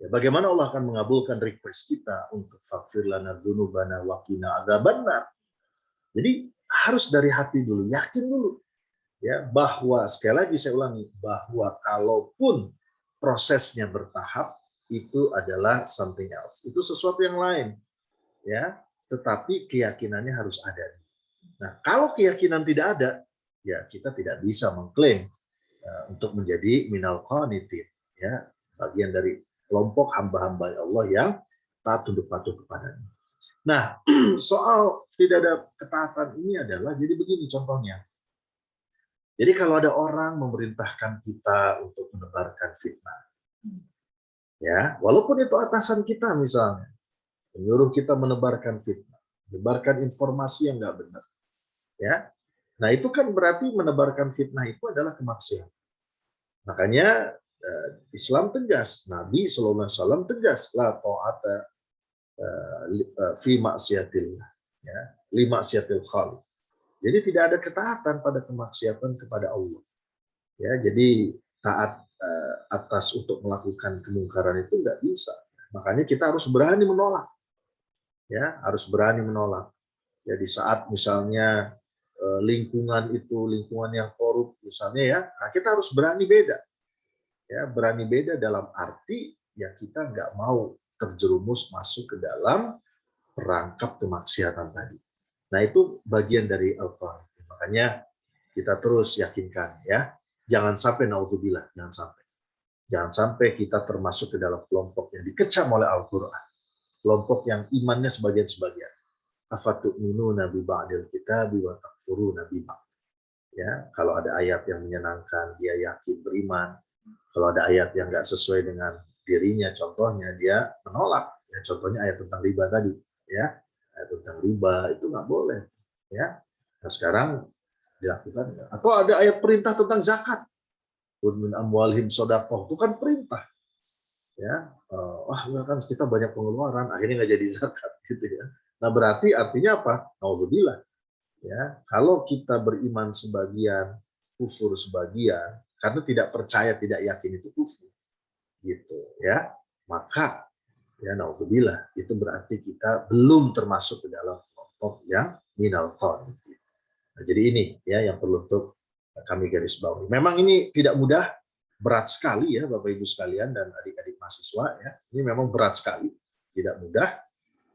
Ya, bagaimana Allah akan mengabulkan request kita untuk faghfir lana dzunubana wa qina adzabannar? Jadi harus dari hati dulu, yakin dulu. Ya, bahwa sekali lagi saya ulangi, bahwa kalaupun prosesnya bertahap itu adalah something else. Itu sesuatu yang lain. Ya, tetapi keyakinannya harus ada. Nah, kalau keyakinan tidak ada, ya kita tidak bisa mengklaim untuk menjadi minal qanitin, ya, bagian dari kelompok hamba-hamba Allah yang taat tunduk patuh kepadanya. Nah, soal tidak ada ketaatan ini adalah jadi begini contohnya. Jadi kalau ada orang memerintahkan kita untuk menebarkan fitnah, ya, walaupun itu atasan kita misalnya, menyuruh kita menebarkan fitnah, menebarkan informasi yang nggak benar, ya, nah itu kan berarti menebarkan fitnah itu adalah kemaksiatan. Makanya Islam tegas, Nabi SAW tegas, la ta'ata fi maksiatillah, ya, li maksiatil khaliq. Jadi tidak ada ketaatan pada kemaksiatan kepada Allah. Ya, jadi taat atas untuk melakukan kemungkaran itu nggak bisa. Makanya kita harus berani menolak. Ya, harus berani menolak. Ya, di saat misalnya lingkungan itu lingkungan yang korup misalnya ya, nah kita harus berani beda. Ya, berani beda dalam arti ya kita nggak mau terjerumus masuk ke dalam perangkap kemaksiatan tadi. Nah, itu bagian dari Al-Quran. Makanya kita terus yakinkan ya, jangan sampai naudzubillah, jangan sampai. Jangan sampai kita termasuk ke dalam kelompok yang dikecam oleh Al-Quran. Kelompok yang imannya sebagian-sebagian. Afatu'minuna bi ba'dil kitabi wa takfuruna bi ba'd. Ya, kalau ada ayat yang menyenangkan, dia yakin beriman. Kalau ada ayat yang nggak sesuai dengan dirinya, contohnya dia menolak. Ya, contohnya ayat tentang riba tadi. Ya, tentang riba itu nggak boleh, ya. Nah, sekarang dilakukan. Atau ada ayat perintah tentang zakat, min amwalihim shadaqah, itu kan perintah, ya. Kan kita banyak pengeluaran, akhirnya nggak jadi zakat, gitu ya. Nah, berarti artinya apa? Naudzubillah, ya. Kalau kita beriman sebagian, kufur sebagian, karena tidak percaya, tidak yakin itu kufur, gitu, ya. Maka ya naudzubillah, itu berarti kita belum termasuk ke dalam kelompok yang minal qanitin. Nah, jadi ini ya yang perlu untuk kami garis bawahi. Memang ini tidak mudah, berat sekali ya Bapak Ibu sekalian dan adik-adik mahasiswa ya. Ini memang berat sekali, tidak mudah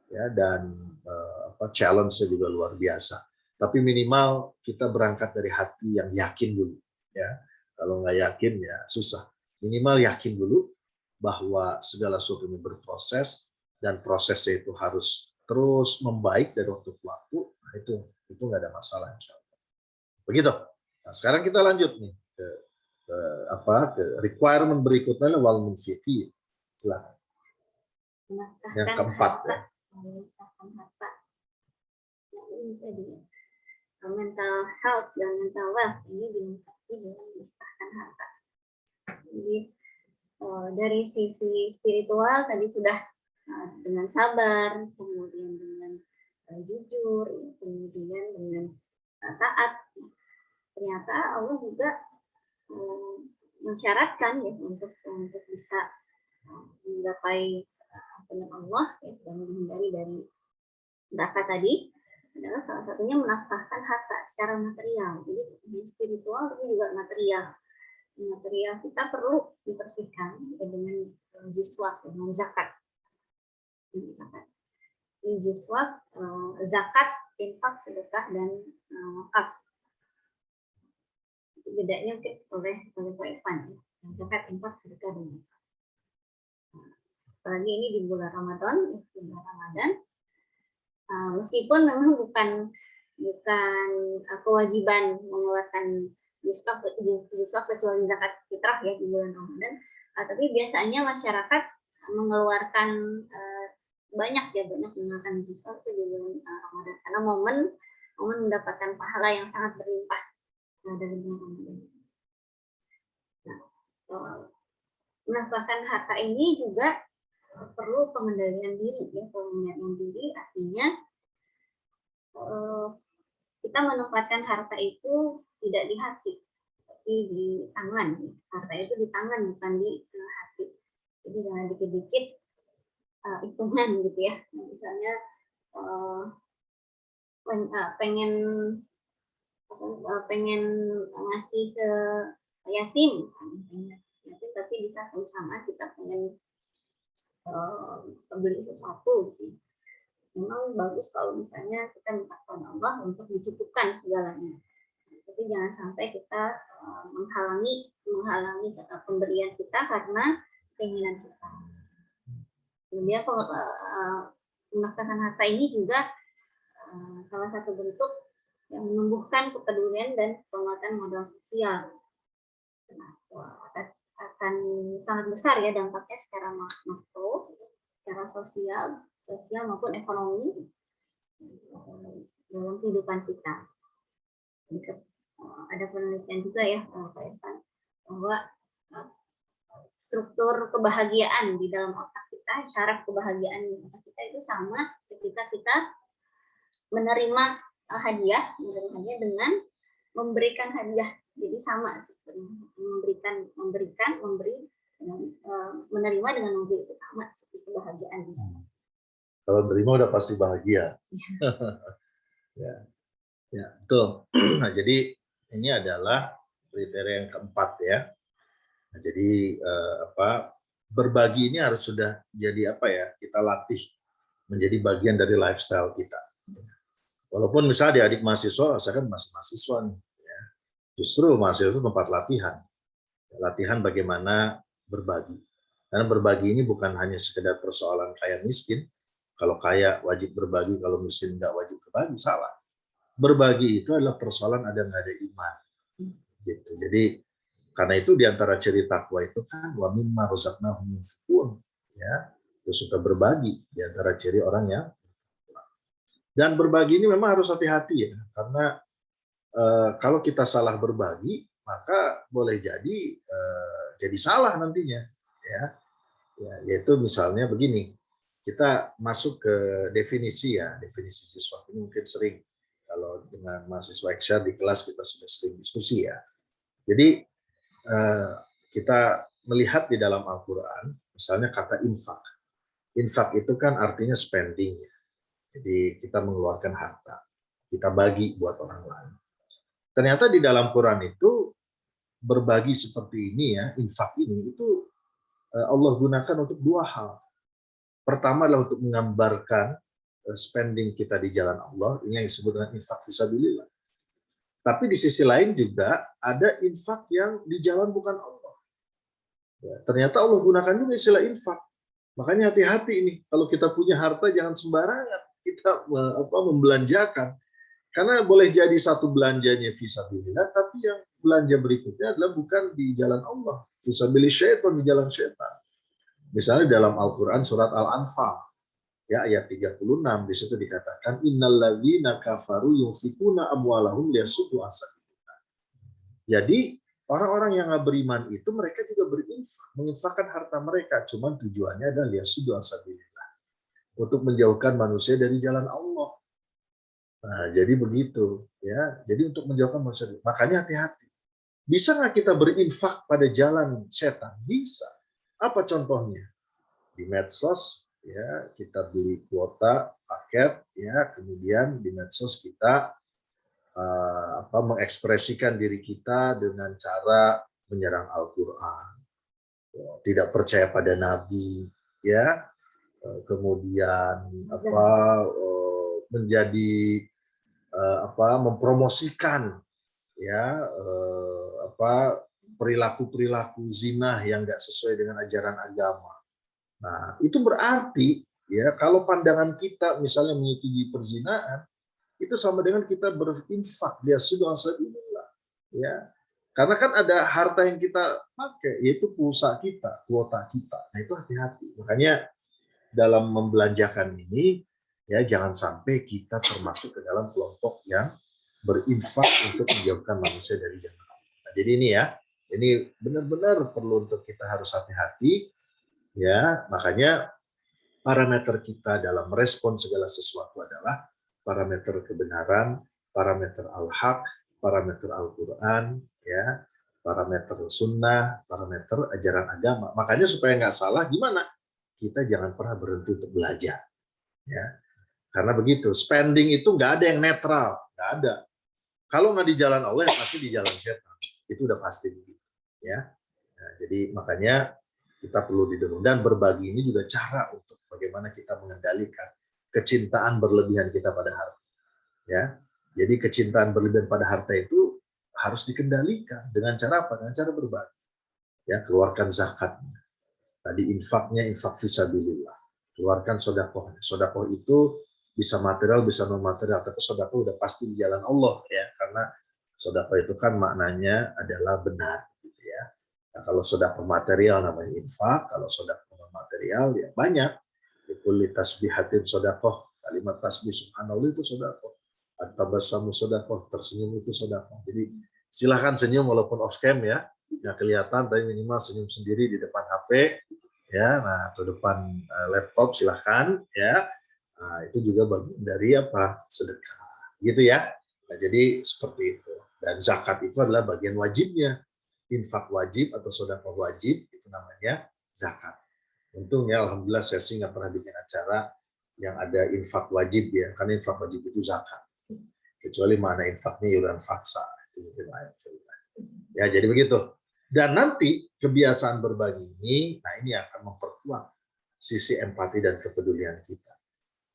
ya, dan challenge-nya juga luar biasa. Tapi minimal kita berangkat dari hati yang yakin dulu ya. Kalau nggak yakin ya susah. Minimal yakin dulu bahwa segala sesuatunya berproses dan prosesnya itu harus terus membaik dari waktu ke waktu. Nah, itu nggak ada masalah insya Allah. Begitu. Nah, sekarang kita lanjut nih ke requirement berikutnya, wal munfiqin. Silakan. Yang keempat ya. Mental health dan mental wealth ini dilengkapi dengan menitahkan harta. Jadi dari sisi spiritual tadi sudah dengan sabar, kemudian dengan jujur, kemudian dengan taat. Ternyata Allah juga mensyaratkan ya untuk bisa menggapai Allah ya, dan menghindari dari neraka tadi adalah salah satunya menafkahkan harta secara material. Jadi spiritual tapi juga material. Material kita perlu dibersihkan dengan ziswak, dengan zakat. Ziswak, zakat, infak, sedekah, dan wakaf. Itu bedanya oleh Pak Irfan. Zakat, infak, sedekah, dan wakaf. Apalagi ini di bulan Ramadan, meskipun memang bukan kewajiban mengeluarkan justru kecuali zakat fitrah ya di bulan Ramadan. Tapi biasanya masyarakat mengeluarkan banyak mengeluarkan justru di bulan Ramadan karena momen mendapatkan pahala yang sangat berlimpah dari bulan Ramadan. Nah, menafkahkan harta ini juga perlu pengendalian diri ya. Pengendalian diri artinya kita menempatkan harta itu tidak di hati tapi di tangan. Harta itu di tangan bukan di hati. Jadi jangan dikit-dikit hitungan gitu ya. Misalnya pengen ngasih ke yatim tapi di saat yang sama kita pengen beli sesuatu gitu. Memang bagus kalau misalnya kita minta kepada Allah untuk dicukupkan segalanya, tapi jangan sampai kita menghalangi pemberian kita karena keinginan kita. Kemudian menafkahkan harta ini juga salah satu bentuk yang menumbuhkan kepedulian dan penguatan modal sosial. Akan sangat besar ya dampaknya secara makro, secara sosial maupun ekonomi dalam kehidupan kita. Ada penelitian juga ya Pak Irfan bahwa struktur kebahagiaan di dalam otak kita, syaraf kebahagiaan di otak kita itu sama ketika kita menerima hadiah dengan memberikan hadiah. Jadi sama seperti memberi menerima dengan memberi itu sama seperti kebahagiaan. Kalau menerima udah pasti bahagia. Ya, betul. Nah, jadi ini adalah kriteria yang keempat ya. Nah, jadi berbagi ini harus sudah jadi kita latih menjadi bagian dari lifestyle kita. Walaupun misalnya adik mahasiswa, saya kan masih mahasiswa nih. Justru mahasiswa itu tempat latihan bagaimana berbagi. Karena berbagi ini bukan hanya sekedar persoalan kaya miskin. Kalau kaya wajib berbagi, kalau miskin nggak wajib berbagi, salah. Berbagi itu adalah persoalan ada nggak ada iman. Gitu. Jadi karena itu diantara ciri takwa itu kan wa mimma razaqnahum yunfiqun, ya, itu suka berbagi diantara ciri orang yang. Dan berbagi ini memang harus hati-hati ya, karena kalau kita salah berbagi, maka boleh jadi salah nantinya, ya, yaitu misalnya begini, kita masuk ke definisi siswa ini mungkin sering kalau dengan mahasiswa ekser di kelas kita sudah sering diskusi ya. Jadi kita melihat di dalam Al-Quran, misalnya kata infak. Infak itu kan artinya spending, jadi kita mengeluarkan harta, kita bagi buat orang lain. Ternyata di dalam Quran itu berbagi seperti ini ya, infak ini itu Allah gunakan untuk dua hal. Pertama adalah untuk menggambarkan spending kita di jalan Allah, ini yang disebut dengan infak fisabilillah. Tapi di sisi lain juga ada infak yang di jalan bukan Allah. Ya, ternyata Allah gunakan juga istilah infak. Makanya hati-hati ini, kalau kita punya harta jangan sembarangan kita membelanjakan. Karena boleh jadi satu belanjanya fisabilillah, tapi yang belanja berikutnya adalah bukan di jalan Allah. Fisabilillah syaitan, di jalan syaitan. Misalnya dalam Al-Quran surat Al-Anfal, ya, ayat 36, di situ dikatakan, innalladzina kafaru yunfikuna amwalahum liyasuddu an sabilillah. Jadi, orang-orang yang nggak beriman itu mereka juga berinfak, menginfakkan harta mereka, cuman tujuannya adalah liyasuddu an sabilillah, untuk menjauhkan manusia dari jalan Allah. Nah, jadi begitu ya. Jadi untuk menjauhkan manusia, makanya hati-hati. Bisa nggak kita berinfak pada jalan setan? Bisa. Apa contohnya? Di medsos ya, kita beli kuota paket ya, kemudian di medsos kita mengekspresikan diri kita dengan cara menyerang Al-Quran, tidak percaya pada Nabi ya, kemudian menjadi mempromosikan ya perilaku zina yang nggak sesuai dengan ajaran agama. Nah, itu berarti ya kalau pandangan kita misalnya menyetujui perzinahan itu sama dengan kita berinfak dia sudah sabilillah ya. Karena kan ada harta yang kita pakai, yaitu pulsa kita, kuota kita. Nah itu hati-hati. Makanya dalam membelanjakan ini, ya jangan sampai kita termasuk ke dalam kelompok yang berinfak untuk menjauhkan manusia dari jannah. Nah, jadi ini ya, ini benar-benar perlu untuk kita harus hati-hati, ya. Makanya parameter kita dalam merespon segala sesuatu adalah parameter kebenaran, parameter al-haq, parameter Al-Quran, ya, parameter sunnah, parameter ajaran agama. Makanya supaya nggak salah, gimana? Kita jangan pernah berhenti untuk belajar, ya. Karena begitu, spending itu nggak ada yang netral, nggak ada. Kalau nggak di jalan Allah, pasti di jalan setan. Itu udah pasti begitu, ya. Nah, jadi makanya kita perlu didorong, dan berbagi ini juga cara untuk bagaimana kita mengendalikan kecintaan berlebihan kita pada harta, ya. Jadi kecintaan berlebihan pada harta itu harus dikendalikan dengan cara apa? Dengan cara berbagi, ya. Keluarkan zakatnya, tadi infaknya infak fisabilillah, keluarkan sodakoh. Sodakoh itu bisa material, bisa non material, tapi sodakoh udah pasti di jalan Allah, ya. Karena sodakoh itu kan maknanya adalah benar, gitu ya. Nah, kalau sodakoh material namanya infak, kalau sodakoh non material ya banyak. Likulli tasbihatin sodakoh, kalimat tasbih subhanallah itu sodakoh. At-tabassamu sodakoh, tersenyum itu sodakoh. Jadi silahkan senyum walaupun off cam, ya, nggak kelihatan, tapi minimal senyum sendiri di depan HP, ya. Nah, atau depan laptop silahkan, ya. Nah, itu juga bagian dari apa? Sedekah, gitu ya. Nah, jadi seperti itu. Dan zakat itu adalah bagian wajibnya. Infak wajib atau sedekah wajib itu namanya zakat. Untungnya alhamdulillah saya sih nggak pernah bikin acara yang ada infak wajib, ya, karena infak wajib itu zakat. Kecuali mana infaknya iuran faksa, itu mungkin lain cerita. Ya, jadi begitu. Dan nanti kebiasaan berbagi ini, nah ini akan memperkuat sisi empati dan kepedulian kita.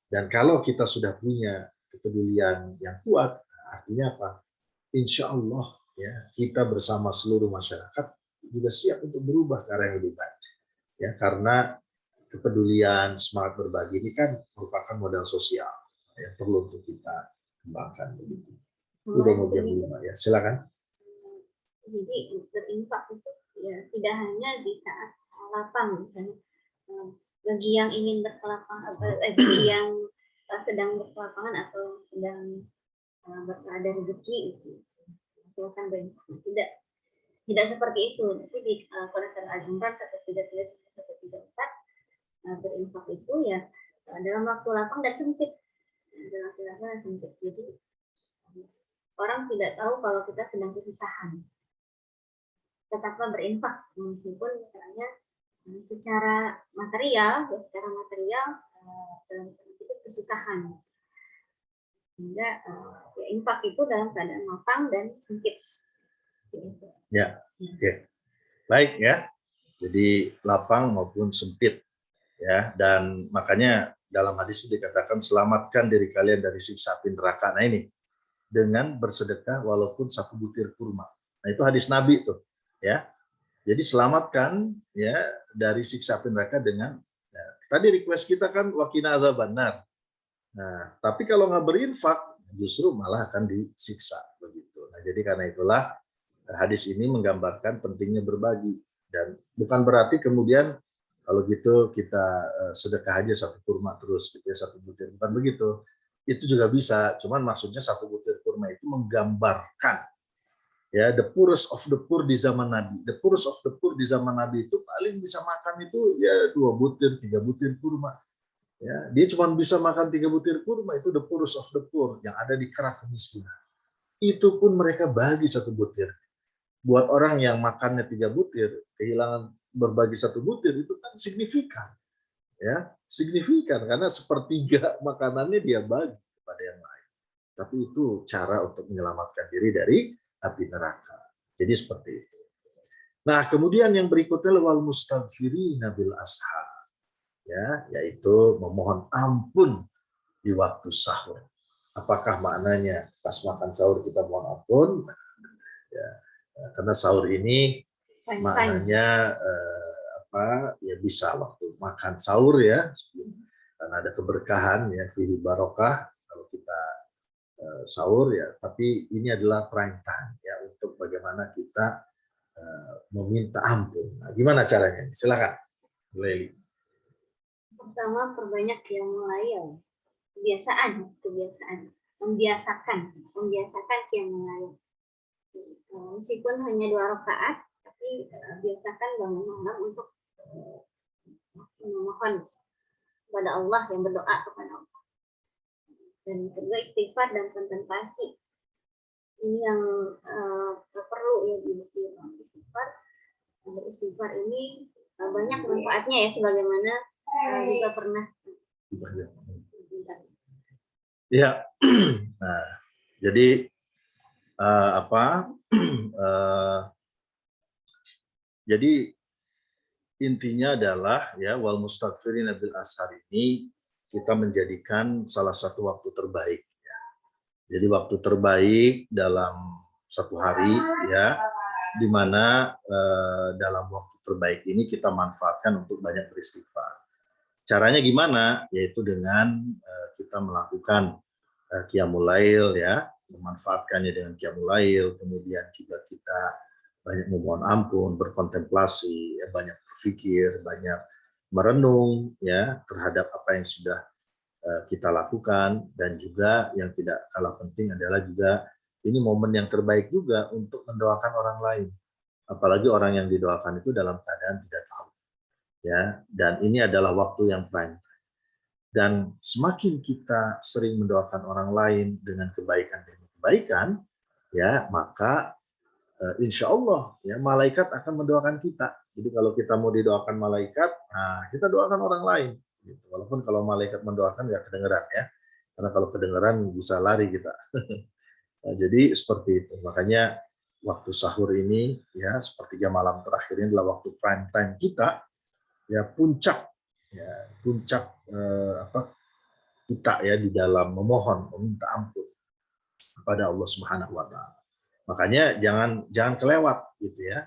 Dan kalau kita sudah punya kepedulian yang kuat, artinya apa? Insya Allah, ya, kita bersama seluruh masyarakat juga siap untuk berubah ke arah yang lebih baik. Ya, karena kepedulian, semangat berbagi ini kan merupakan modal sosial yang perlu untuk kita kembangkan. Begitu. Udah mau jam 5, ya, silakan. Jadi berinfak itu ya tidak hanya di saat lapang, misalnya bagi yang ingin berkelapangan, bagi yang sedang berkelapangan atau sedang berada rezeki, itu silakan berinfak. Tidak seperti itu. Tapi di Quran Al-Imran 133-134 berinfak itu ya dalam waktu lapang dan sempit. Dalam waktu lapang dan sempit. Jadi orang tidak tahu kalau kita sedang kesusahan. Tetaplah berinfak meskipun misalnya secara material dalam itu kesusahan, sehingga ya, infak itu dalam keadaan lapang dan sempit. Ya, oke, baik ya. Jadi lapang maupun sempit, ya. Dan makanya dalam hadis itu dikatakan selamatkan diri kalian dari siksa api neraka. Nah ini dengan bersedekah walaupun 1 butir kurma. Nah itu hadis Nabi tuh, ya. Jadi selamatkan, ya, dari siksa api neraka dengan, ya, tadi request kita kan waqina adzabannar. Nah, tapi kalau nggak berinfak justru malah akan disiksa begitu. Nah, jadi karena itulah hadis ini menggambarkan pentingnya berbagi, dan bukan berarti kemudian kalau gitu kita sedekah aja 1 kurma terus, gitu ya, 1 butir, bukan begitu. Itu juga bisa, cuman maksudnya 1 butir kurma itu menggambarkan, ya, the poorest of the poor di zaman Nabi. The poorest of the poor di zaman Nabi itu paling bisa makan itu ya 2 butir, 3 butir kurma. Ya, dia cuma bisa makan 3 butir kurma, itu the poorest of the poor yang ada di kerak kemiskinan. Itu pun mereka bagi 1 butir. Buat orang yang makannya 3 butir, kehilangan berbagi 1 butir itu kan signifikan. Ya, signifikan karena sepertiga makanannya dia bagi kepada yang lain. Tapi itu cara untuk menyelamatkan diri dari api neraka. Jadi seperti itu. Nah, kemudian yang berikutnya wal mustaghfirina bil ashar, ya, yaitu memohon ampun di waktu sahur. Apakah maknanya pas makan sahur kita mohon ampun? Ya, karena sahur ini maknanya ya bisa waktu makan sahur, ya, karena ada keberkahan, ya, fihi barokah kalau kita sahur, ya, tapi ini adalah prime time, ya, untuk bagaimana bagaimana kita meminta ampun. Nah, gimana caranya? Silakan, Leli. Pertama, perbanyak qiyamul lail. Kebiasaan, membiasakan qiyamul lail. Meskipun hanya 2 rakaat, tapi biasakan bangun malam untuk memohon kepada Allah, yang berdoa kepada Allah. Dan kedua, istighfar dan kontemplasi. Ini yang perlu ya di istighfar. Istighfar ini banyak manfaatnya ya, sebagaimana juga pernah. Ya, nah, jadi jadi intinya adalah ya wal mustaghfirina bil ashar ini kita menjadikan salah satu waktu terbaik. Ya. Jadi waktu terbaik dalam satu hari ya, di mana dalam waktu terbaik ini kita manfaatkan untuk banyak beristighfar. Caranya gimana? Yaitu dengan kita melakukan qiyamul lail ya, memanfaatkannya dengan qiyamul lail, kemudian juga kita banyak memohon ampun, berkontemplasi, ya, banyak berpikir, banyak merenung ya terhadap apa yang sudah kita lakukan, dan juga yang tidak kalah penting adalah juga ini momen yang terbaik juga untuk mendoakan orang lain, apalagi orang yang didoakan itu dalam keadaan tidak tahu ya, dan ini adalah waktu yang prime. Dan semakin kita sering mendoakan orang lain dengan kebaikan demi kebaikan, ya maka insya Allah ya malaikat akan mendoakan kita. Jadi kalau kita mau didoakan malaikat, nah kita doakan orang lain. Gitu. Walaupun kalau malaikat mendoakan nggak kedengeran ya, karena kalau kedengeran bisa lari kita. Nah, jadi seperti itu. Makanya waktu sahur ini ya sepertiga malam terakhir ini adalah waktu prime time kita, ya puncak kita ya di dalam memohon, meminta ampun kepada Allah Subhanahu wa taala. Makanya jangan kelewat gitu ya.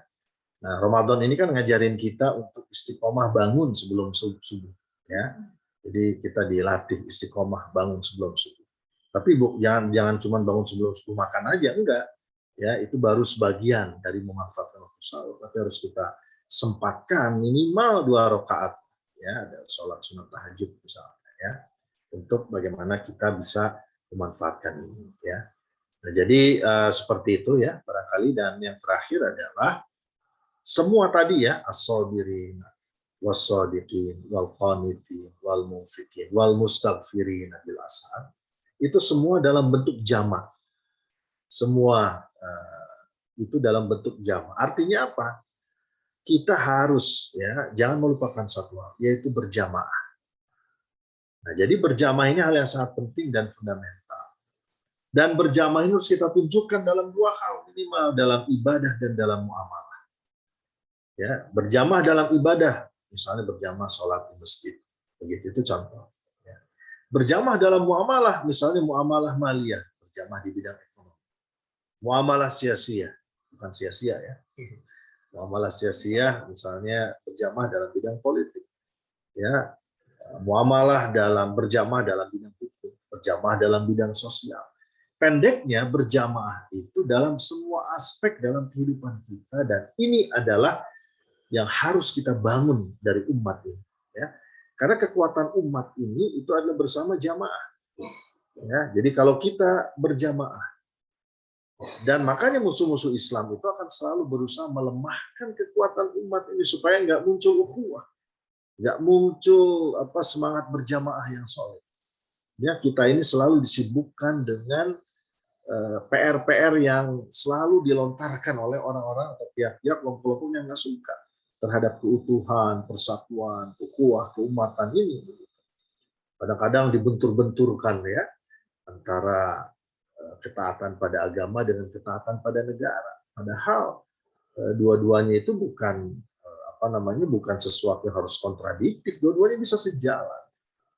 Nah, Ramadan ini kan ngajarin kita untuk istiqomah bangun sebelum subuh ya. Jadi kita dilatih istiqomah bangun sebelum subuh. Tapi jangan cuma bangun sebelum subuh makan aja, enggak. Ya, itu baru sebagian dari memanfaatkan waktu sahur. Tapi harus kita sempatkan minimal 2 rakaat ya, ada sholat sunat tahajud misalnya ya, untuk bagaimana kita bisa memanfaatkan ini ya. Nah, jadi seperti itu ya barangkali. Dan yang terakhir adalah semua tadi ya, as-sabirin was-sadiqin wal qanitin wal munfiqin wal mustaghfirin bil ashar, itu semua dalam bentuk jamak. Semua itu dalam bentuk jamak. Artinya apa? Kita harus ya jangan melupakan satu hal, yaitu berjamaah. Nah, jadi berjamaah ini hal yang sangat penting dan fundamental. Dan berjamaah ini harus kita tunjukkan dalam 2 hal minimal, dalam ibadah dan dalam muamalah. Ya, berjamaah dalam ibadah, misalnya berjamaah sholat di masjid, begitu itu contoh. Ya. Berjamaah dalam muamalah, misalnya muamalah maliyah, berjamaah di bidang ekonomi. Muamalah sia-sia, bukan sia-sia ya. Muamalah sia-sia, misalnya berjamaah dalam bidang politik. Ya, muamalah berjamaah dalam bidang hukum, berjamaah dalam bidang sosial. Pendeknya berjamaah itu dalam semua aspek dalam kehidupan kita, dan ini adalah yang harus kita bangun dari umat ini. Ya. Karena kekuatan umat ini itu adalah bersama jamaah. Ya, jadi kalau kita berjamaah, dan makanya musuh-musuh Islam itu akan selalu berusaha melemahkan kekuatan umat ini supaya nggak muncul ukhuwah, nggak muncul semangat berjamaah yang solid. Ya, kita ini selalu disibukkan dengan PR-PR yang selalu dilontarkan oleh orang-orang atau pihak-pihak kelompok-kelompok yang nggak suka terhadap keutuhan, persatuan, ukhuwah, keumatan ini. Kadang-kadang dibentur-benturkan ya antara ketaatan pada agama dengan ketaatan pada negara. Padahal dua-duanya itu bukan bukan sesuatu yang harus kontradiktif. Dua-duanya bisa sejalan.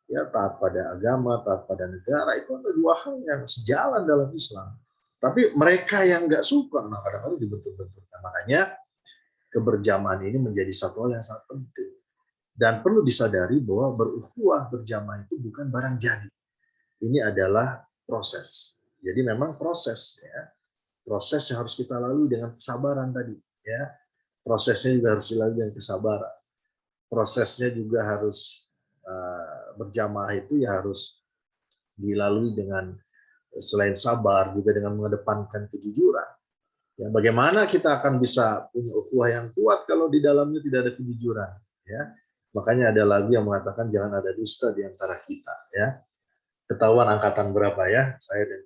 Ya, taat pada agama, taat pada negara, itu ada 2 hal yang sejalan dalam Islam. Tapi mereka yang nggak suka, nah kadang-kadang dibentur-benturkan. Makanya keberjamahan ini menjadi satu hal yang sangat penting. Dan perlu disadari bahwa berukhuwah berjamaah itu bukan barang jadi. Ini adalah proses. Jadi memang proses ya. proses yang harus kita lalui dengan kesabaran tadi, ya. Prosesnya juga harus dilalui dengan kesabaran. Prosesnya juga harus berjamaah itu ya harus dilalui dengan selain sabar juga dengan mengedepankan kejujuran. Ya, bagaimana kita akan bisa punya ukhuwah yang kuat kalau di dalamnya tidak ada kejujuran, ya. Makanya ada lagu yang mengatakan jangan ada dusta di antara kita, ya. Ketahuan angkatan berapa ya? Saya dan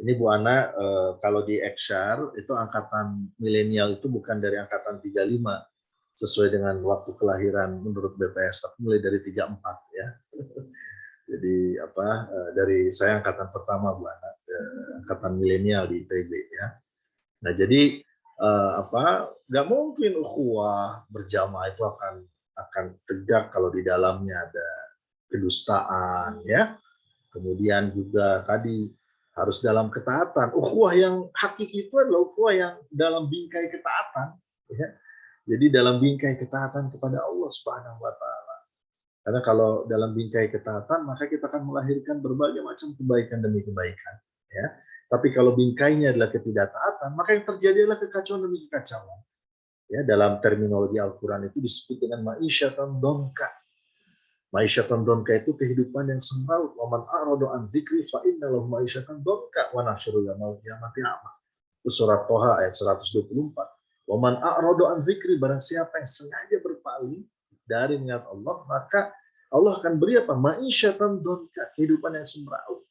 ini Bu Ana, kalau di Ekshar itu angkatan milenial itu bukan dari angkatan 35 sesuai dengan waktu kelahiran menurut BPS, tapi mulai dari 34 ya. Jadi dari saya angkatan pertama Bu Ana, angkatan milenial di ITB ya. Nah jadi nggak mungkin ukhuwah berjamaah itu akan tegak kalau di dalamnya ada kedustaan ya. Kemudian juga tadi harus dalam ketaatan. Ukhuwah yang hakiki itu adalah ukhuwah yang dalam bingkai ketaatan. Ya. Jadi dalam bingkai ketaatan kepada Allah Subhanahu Wa Taala. Karena kalau dalam bingkai ketaatan, maka kita akan melahirkan berbagai macam kebaikan demi kebaikan. Ya. Tapi kalau bingkainya adalah ketidaktaatan, maka yang terjadi adalah kekacauan demi kekacauan. Ya, dalam terminologi Al-Quran itu disebut dengan ma'isyatan donka. Ma'isyatan donka itu kehidupan yang semraut. Wa man a'rada an dzikri fa inna lahu ma'isyatan donka wa nahsyuru yaumal qiyamati a'ma. Itu surat Toha ayat 124. Wa man a'rada an dzikri, barang siapa yang sengaja berpaling dari ingat Allah, maka Allah akan beri apa? Ma'isyatan donka, kehidupan yang semraut.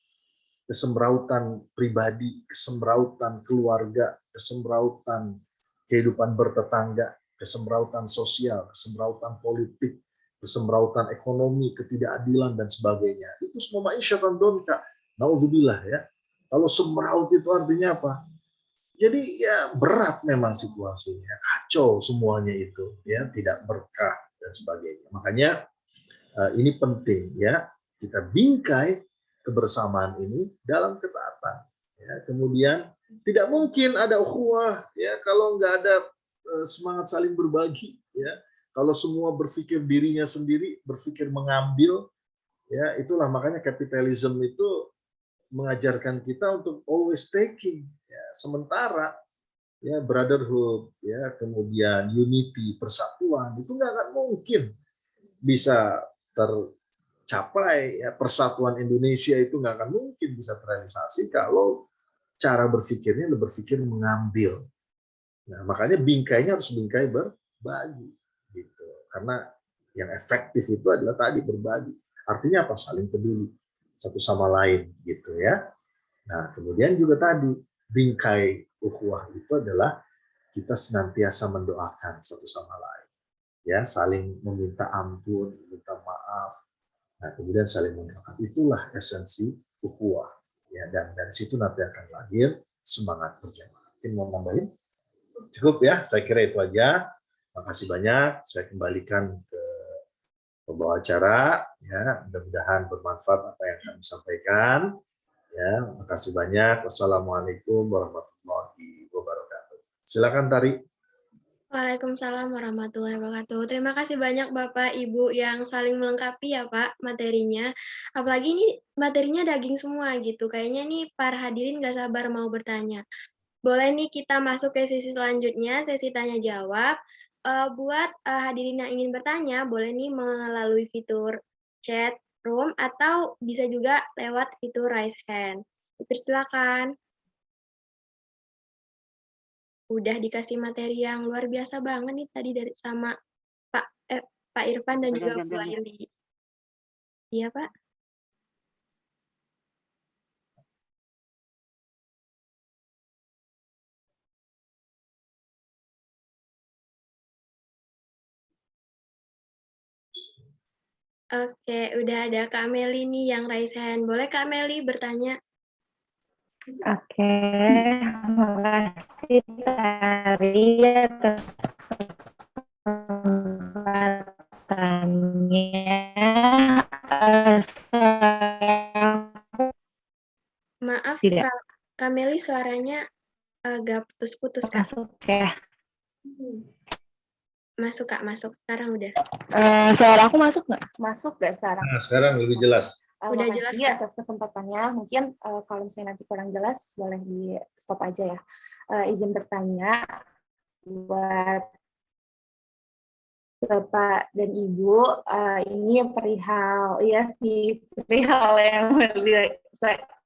Kesemrautan pribadi, kesemrautan keluarga, kesemrautan kehidupan bertetangga, kesemrautan sosial, kesemrautan politik, kesemrautan ekonomi, ketidakadilan dan sebagainya. Itu semua ma'isyatan donka. Nauzubillah ya. Kalau semraut itu artinya apa? Jadi ya berat memang situasinya, kacau semuanya itu, ya tidak berkah dan sebagainya. Makanya ini penting ya, kita bingkai kebersamaan ini dalam ketaatan. Ya, kemudian tidak mungkin ada ukhuwah ya kalau nggak ada semangat saling berbagi. Ya, kalau semua berpikir dirinya sendiri, berpikir mengambil, ya itulah makanya kapitalisme itu mengajarkan kita untuk always taking. Ya, sementara ya brotherhood, ya kemudian unity, persatuan itu nggak akan mungkin bisa tercapai. Ya, persatuan Indonesia itu nggak akan mungkin bisa terrealisasi kalau cara berpikirnya berpikir mengambil. Nah, makanya bingkainya harus bingkai berbagi, gitu. Karena yang efektif itu adalah tadi berbagi. Artinya apa? Saling peduli satu sama lain, gitu ya. Nah, kemudian juga tadi bingkai ukhuwah itu adalah kita senantiasa mendoakan satu sama lain, ya, saling meminta ampun, meminta maaf. Nah, kemudian saling mendoakan. Itulah esensi ukhuwah, ya. Dan dari situ nanti akan lahir semangat berjamaah. Mungkin mau nambahin? Cukup ya, saya kira itu aja. Makasih banyak. Saya kembalikan ke pembawa acara, ya. Mudah-mudahan bermanfaat apa yang kami sampaikan. Ya, makasih banyak. Wassalamualaikum warahmatullahi wabarakatuh. Silakan Tari. Waalaikumsalam warahmatullahi wabarakatuh. Terima kasih banyak Bapak Ibu yang saling melengkapi ya Pak materinya. Apalagi ini materinya daging semua gitu. Kayaknya nih para hadirin nggak sabar mau bertanya. Boleh nih kita masuk ke sesi selanjutnya, sesi tanya jawab. Buat hadirin yang ingin bertanya, boleh nih melalui fitur chat room atau bisa juga lewat fitur raise hand. Silakan. Udah dikasih materi yang luar biasa banget nih tadi dari sama Pak Irfan dan juga Bu Laili. Iya, Pak? Oke, udah ada Kak Meli nih yang raise hand. Boleh Kak Meli bertanya? Oke, makasih Tari atas kesempatannya. Maaf, Tidak. Kak Meli suaranya agak putus-putus, Kak. Masuk ya. Masuk, Kak, masuk. Sekarang udah. Suara aku masuk nggak? Masuk nggak sekarang? Nah, sekarang lebih jelas. Udah jelas, Makasih Kak. atas kesempatannya. Mungkin kalau misalnya nanti kurang jelas, boleh di stop aja ya. izin bertanya buat Bapak dan Ibu, ini perihal yang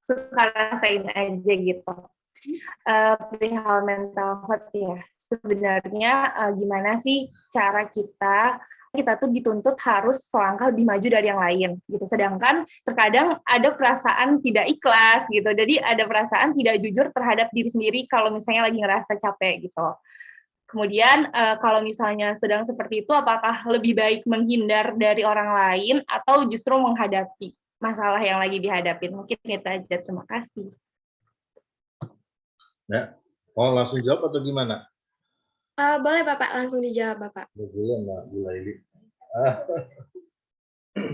suka rasain aja gitu. Perihal mental health ya. Sebenarnya gimana sih cara kita tuh dituntut harus selangkah lebih maju dari yang lain gitu. Sedangkan terkadang ada perasaan tidak ikhlas gitu. Jadi ada perasaan tidak jujur terhadap diri sendiri kalau misalnya lagi ngerasa capek gitu. Kemudian kalau misalnya sedang seperti itu, apakah lebih baik menghindar dari orang lain atau justru menghadapi masalah yang lagi dihadapin? Mungkin itu aja. Terima kasih. Ya, mau langsung jawab atau gimana? Boleh Bapak, langsung dijawab Bapak. Boleh Mbak Gulaili.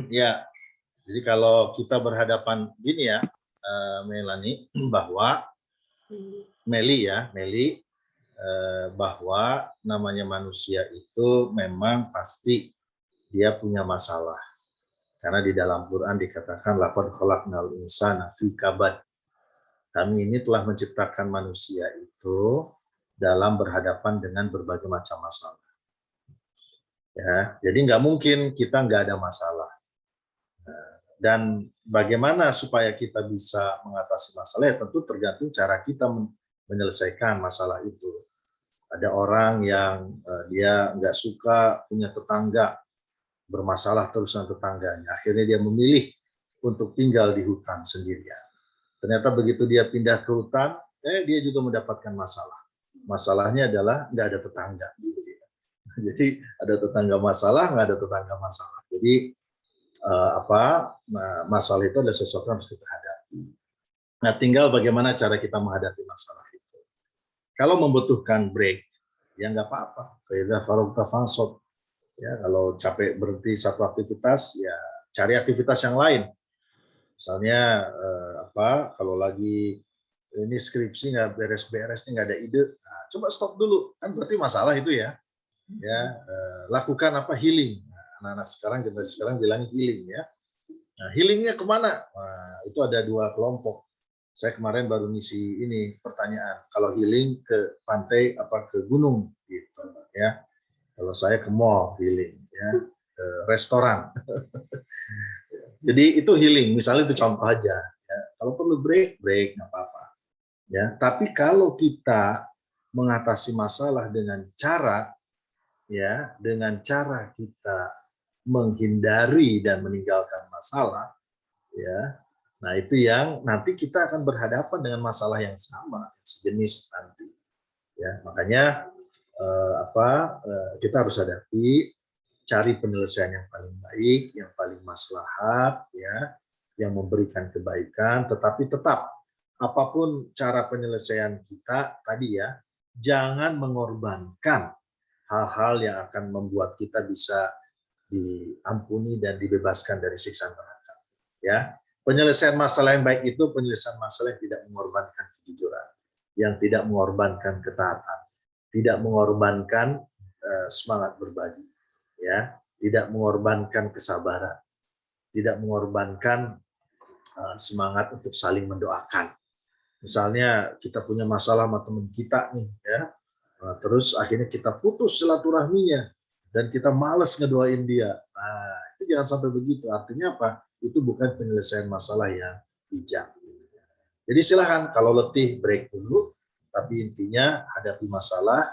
Ya, jadi kalau kita berhadapan gini ya, Melani, bahwa Meli, bahwa namanya manusia itu memang pasti dia punya masalah. Karena di dalam Quran dikatakan laqad khalaqnal insana fi kabad. Kami ini telah menciptakan manusia itu dalam berhadapan dengan berbagai macam masalah. Ya, jadi nggak mungkin kita nggak ada masalah. Dan bagaimana supaya kita bisa mengatasi masalah, ya tentu tergantung cara kita menyelesaikan masalah itu. Ada orang yang dia nggak suka punya tetangga, bermasalah terus dengan tetangganya. Akhirnya dia memilih untuk tinggal di hutan sendirian. Ternyata begitu dia pindah ke hutan, dia juga mendapatkan masalah. Masalahnya adalah nggak ada tetangga. Jadi ada tetangga masalah, nggak ada tetangga masalah. Jadi masalah itu adalah sesuatu yang harus kita hadapi. Nah, tinggal bagaimana cara kita menghadapi masalah itu. Kalau membutuhkan break, ya nggak apa-apa. Ya, kalau capek berhenti satu aktivitas, ya cari aktivitas yang lain. Misalnya kalau lagi ini skripsi nggak beres-beres, nggak ada ide, nah, coba stop dulu. Kan berarti masalah itu ya. Lakukan healing. Anak-anak sekarang, generasi sekarang bilangnya healing ya. Nah, healingnya kemana? Nah, itu ada dua kelompok. Saya kemarin baru ngisi ini pertanyaan. Kalau healing ke pantai apa ke gunung gitu ya. Kalau saya ke mall healing ya, ke restoran. Jadi itu healing. Misalnya itu contoh aja. Ya. Kalau perlu break nggak apa-apa. Ya. Tapi kalau kita mengatasi masalah dengan cara kita menghindari dan meninggalkan masalah, ya. Nah, itu yang nanti kita akan berhadapan dengan masalah yang sama, sejenis nanti. Ya, makanya kita harus hadapi, cari penyelesaian yang paling baik, yang paling maslahat, ya, yang memberikan kebaikan, tetapi tetap apapun cara penyelesaian kita tadi ya, jangan mengorbankan hal-hal yang akan membuat kita bisa diampuni dan dibebaskan dari siksa neraka. Ya, penyelesaian masalah yang baik itu penyelesaian masalah yang tidak mengorbankan kejujuran, yang tidak mengorbankan ketaatan, tidak mengorbankan semangat berbagi, ya, tidak mengorbankan kesabaran, tidak mengorbankan semangat untuk saling mendoakan. Misalnya kita punya masalah sama teman kita nih, ya, terus akhirnya kita putus silaturahminya dan kita malas ngedoain dia. Nah, itu jangan sampai begitu. Artinya apa? Itu bukan penyelesaian masalah yang bijak. Jadi silakan kalau letih break dulu, tapi intinya hadapi masalah.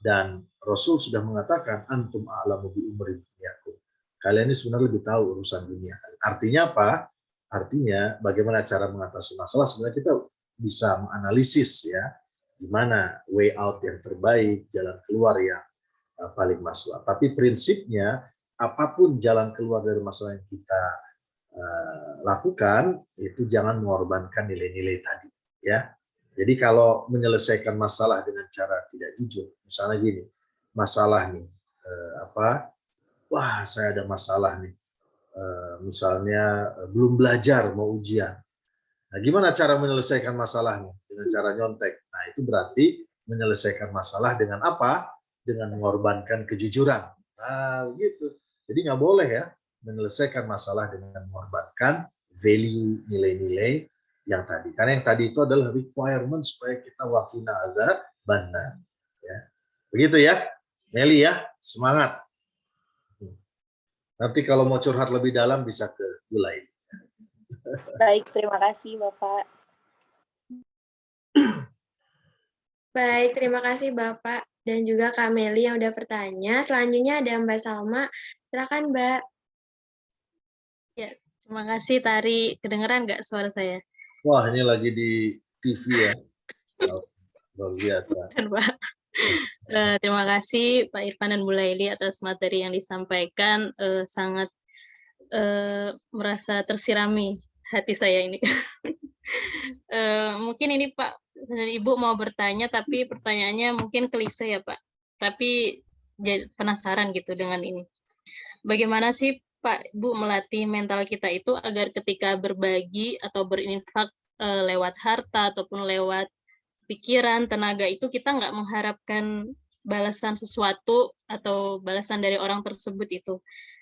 Dan Rasul sudah mengatakan antum a'lamu bi umri dunyakum. Kalian ini sebenarnya lebih tahu urusan dunia. Artinya apa? Artinya bagaimana cara mengatasi masalah, sebenarnya kita bisa menganalisis ya, gimana way out yang terbaik, jalan keluar yang paling maslahat. Tapi prinsipnya apapun jalan keluar dari masalah yang kita lakukan itu jangan mengorbankan nilai-nilai tadi ya. Jadi kalau menyelesaikan masalah dengan cara tidak jujur, misalnya gini, masalah nih wah saya ada masalah nih, misalnya belum belajar mau ujian. Nah, gimana cara menyelesaikan masalahnya? Dengan cara nyontek. Nah, itu berarti menyelesaikan masalah dengan apa? Dengan mengorbankan kejujuran. Nah, begitu. Jadi nggak boleh ya menyelesaikan masalah dengan mengorbankan value, nilai-nilai yang tadi. Karena yang tadi itu adalah requirement supaya kita wakina azab, banna. Ya. Begitu ya, Meli ya, semangat. Nanti kalau mau curhat lebih dalam bisa ke Gulai. Baik, terima kasih Bapak. Baik, terima kasih Bapak dan juga Kak Meli yang udah bertanya. Selanjutnya ada Mbak Salma. Silakan Mbak. Ya, terima kasih Tari. Kedengeran nggak suara saya? Wah, ini lagi di TV ya. Luar biasa. Dan Pak. Terima kasih Pak Irfan dan Bu Laili atas materi yang disampaikan. Sangat merasa tersirami hati saya ini. Mungkin ini Pak, Ibu mau bertanya, tapi pertanyaannya mungkin klise ya Pak. Tapi penasaran gitu dengan ini. Bagaimana sih Pak, Bu melatih mental kita itu agar ketika berbagi atau berinfak lewat harta ataupun lewat pikiran, tenaga itu kita nggak mengharapkan balasan sesuatu atau balasan dari orang tersebut itu.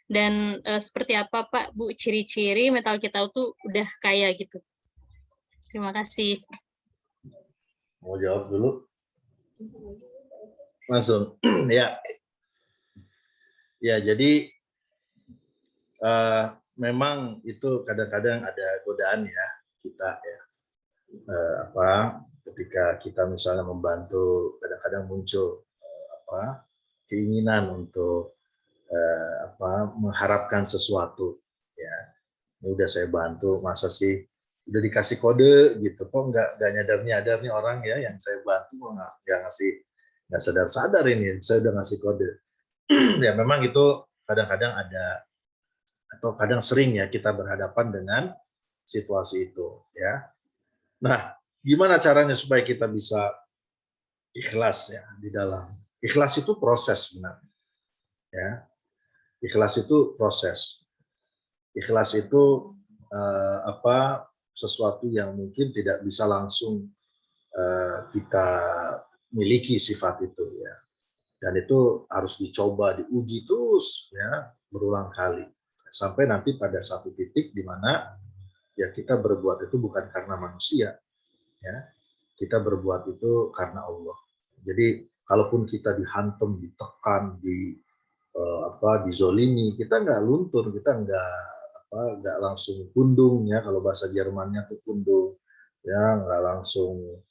Dan seperti apa Pak, Bu, ciri-ciri mental kita itu udah kaya gitu. Terima kasih. Mau jawab dulu? Langsung. Ya. Ya, jadi memang itu kadang-kadang ada godaan ya kita ya. Ketika kita misalnya membantu, kadang-kadang muncul keinginan untuk mengharapkan sesuatu ya. Ini udah saya bantu, masa sih udah dikasih kode gitu, kok nggak nyadar nih orang ya yang saya bantu nggak sadar ini saya udah ngasih kode. Ya memang itu kadang-kadang ada atau kadang sering ya kita berhadapan dengan situasi itu ya. Nah, gimana caranya supaya kita bisa ikhlas ya di dalam. Ikhlas itu proses sebenarnya. Ya. Ikhlas itu proses. Ikhlas itu sesuatu yang mungkin tidak bisa langsung kita miliki sifat itu ya. Dan itu harus dicoba, diuji terus ya, berulang kali. Sampai nanti pada satu titik di mana ya kita berbuat itu bukan karena manusia ya. Kita berbuat itu karena Allah. Jadi kalaupun kita dihantam, ditekan, dizolimi, kita nggak luntur, kita nggak langsung pundung ya, kalau bahasa Jermannya tuh pundung ya, nggak langsung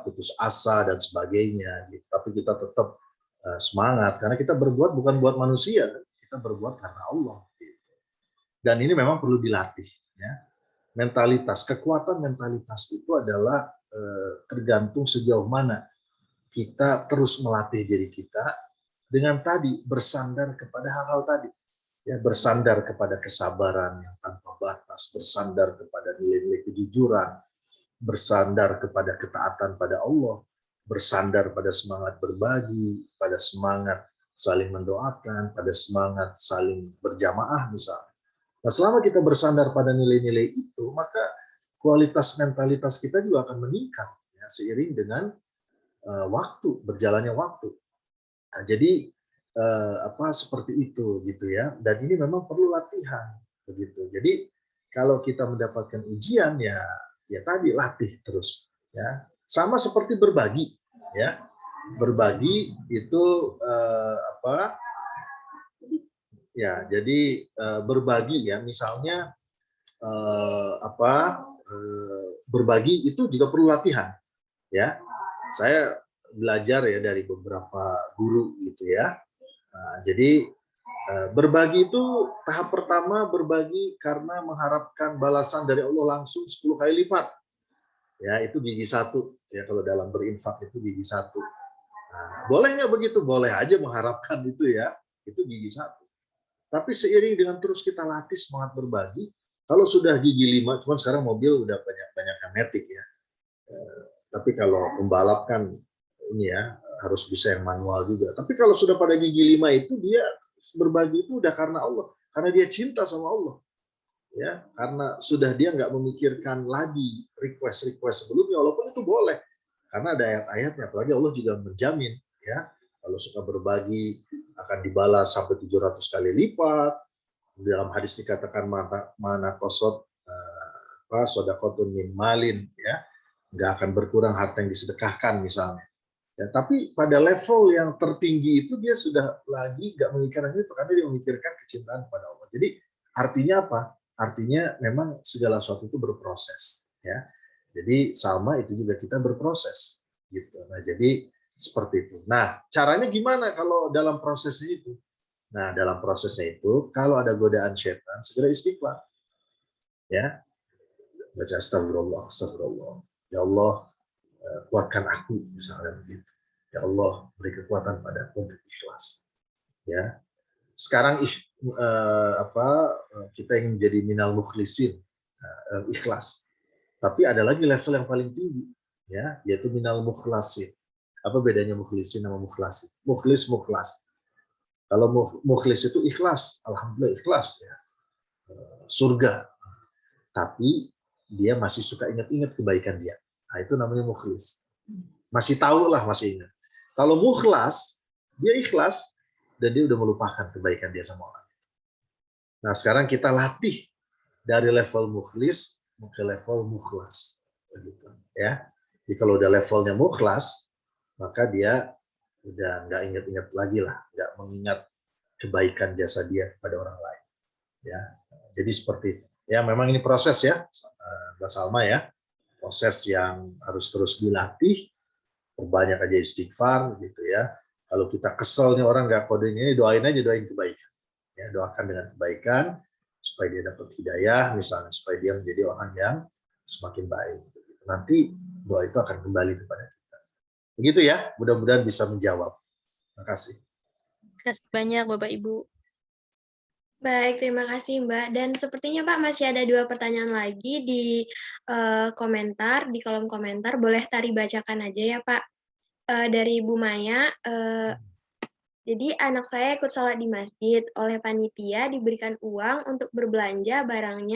putus asa dan sebagainya gitu. Tapi kita tetap semangat karena kita berbuat bukan buat manusia, kita berbuat karena Allah gitu. Dan ini memang perlu dilatih ya. Kekuatan mentalitas itu adalah tergantung sejauh mana kita terus melatih diri kita dengan tadi bersandar kepada hal-hal tadi. Ya, bersandar kepada kesabaran yang tanpa batas, bersandar kepada nilai-nilai kejujuran, bersandar kepada ketaatan pada Allah, bersandar pada semangat berbagi, pada semangat saling mendoakan, pada semangat saling berjamaah misalnya. Nah, selama kita bersandar pada nilai-nilai itu, maka kualitas mentalitas kita juga akan meningkat ya, seiring dengan berjalannya waktu. Nah, jadi seperti itu gitu ya, dan ini memang perlu latihan begitu. Jadi kalau kita mendapatkan ujian ya tadi latih terus ya, sama seperti berbagi ya. Berbagi itu jadi berbagi ya, misalnya berbagi itu juga perlu latihan ya. Saya belajar ya dari beberapa guru gitu ya. Nah, jadi berbagi itu tahap pertama, berbagi karena mengharapkan balasan dari Allah langsung 10 kali lipat. Ya, itu gigi 1 ya, kalau dalam berinfak itu gigi 1. Nah, boleh nggak begitu? Boleh aja mengharapkan itu ya. Itu gigi 1. Tapi seiring dengan terus kita latih semangat berbagi, kalau sudah gigi 5, cuman sekarang mobil udah banyak matic ya. Tapi kalau pembalap kan ini ya harus bisa yang manual juga. Tapi kalau sudah pada gigi 5 itu dia berbagi itu udah karena Allah, karena dia cinta sama Allah. Ya, karena sudah dia nggak memikirkan lagi request sebelumnya, walaupun itu boleh. Karena ada ayat-ayatnya, apalagi Allah juga menjamin ya, kalau suka berbagi akan dibalas sampai 700 kali lipat. Dalam hadis dikatakan mana kosot sodakotun min malin ya. nggak akan berkurang harta yang disedekahkan misalnya. Ya, tapi pada level yang tertinggi itu dia sudah lagi nggak memikirkan itu karena dia memikirkan kecintaan kepada Allah. Jadi artinya apa? Artinya memang segala sesuatu itu berproses. Ya, jadi sama itu juga kita berproses. Gitu. Nah, jadi seperti itu. Nah, caranya gimana kalau dalam prosesnya itu? Nah, dalam prosesnya itu, kalau ada godaan setan, segera istighfar. Ya, baca astagfirullah, astagfirullah. Ya Allah, kuatkan aku, misalnya begitu. Ya Allah, beri kekuatan padaku untuk ikhlas. Ya, sekarang kita ingin menjadi minal mukhlisin, ikhlas. Tapi ada lagi level yang paling tinggi, ya, yaitu minal mukhlasin. Apa bedanya mukhlisin sama mukhlasin? Mukhlis, mukhlas. Kalau mukhlis itu ikhlas, alhamdulillah ikhlas ya, surga. Tapi dia masih suka ingat-ingat kebaikan dia. Nah, itu namanya mukhlis. Masih tahu lah, masih ingat. Kalau mukhlas, dia ikhlas dan dia udah melupakan kebaikan dia sama orang. Nah, sekarang kita latih dari level mukhlis ke level mukhlas. Begitu, ya. Jadi kalau udah levelnya mukhlas, maka dia udah nggak ingat-ingat lagi lah, nggak mengingat kebaikan jasa dia kepada orang lain. Ya, jadi seperti itu. Ya, memang ini proses ya, Mbak Salma ya, proses yang harus terus dilatih. Perbanyak aja istighfar, gitu ya. Kalau kita kesel nih orang nggak kodenya, doain aja, doain kebaikan. Ya, doakan dengan kebaikan supaya dia dapat hidayah, misalnya supaya dia menjadi orang yang semakin baik. Nanti doa itu akan kembali kepada kita. Begitu ya, mudah-mudahan bisa menjawab. Terima kasih. Terima kasih banyak Bapak Ibu. Baik, terima kasih Mbak. Dan sepertinya Pak masih ada 2 pertanyaan lagi di komentar, di kolom komentar. Boleh Tari bacakan aja ya Pak. Dari Bu Maya, jadi anak saya ikut sholat di masjid, oleh panitia diberikan uang untuk berbelanja barang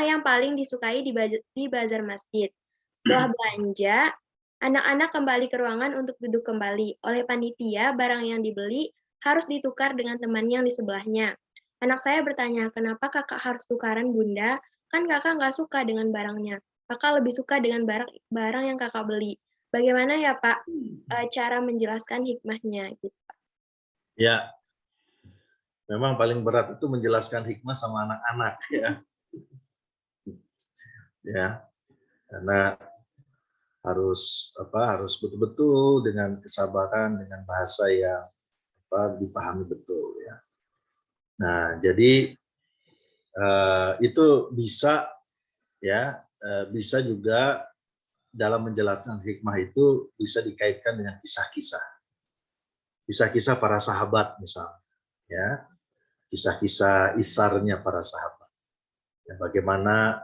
yang paling disukai di bazar masjid. Setelah belanja, anak-anak kembali ke ruangan untuk duduk kembali. Oleh panitia, barang yang dibeli harus ditukar dengan temannya yang di sebelahnya. Anak saya bertanya, kenapa kakak harus tukaran bunda? Kan kakak nggak suka dengan barangnya. Kakak lebih suka dengan barang yang kakak beli. Bagaimana ya Pak cara menjelaskan hikmahnya? Gitu. Ya, memang paling berat itu menjelaskan hikmah sama anak-anak ya. Ya, karena harus betul-betul dengan kesabaran, dengan bahasa yang dipahami betul ya. Nah, jadi itu bisa ya, bisa juga dalam menjelaskan hikmah itu bisa dikaitkan dengan kisah-kisah para sahabat misalnya, ya, kisah-kisah isarnya para sahabat, ya, bagaimana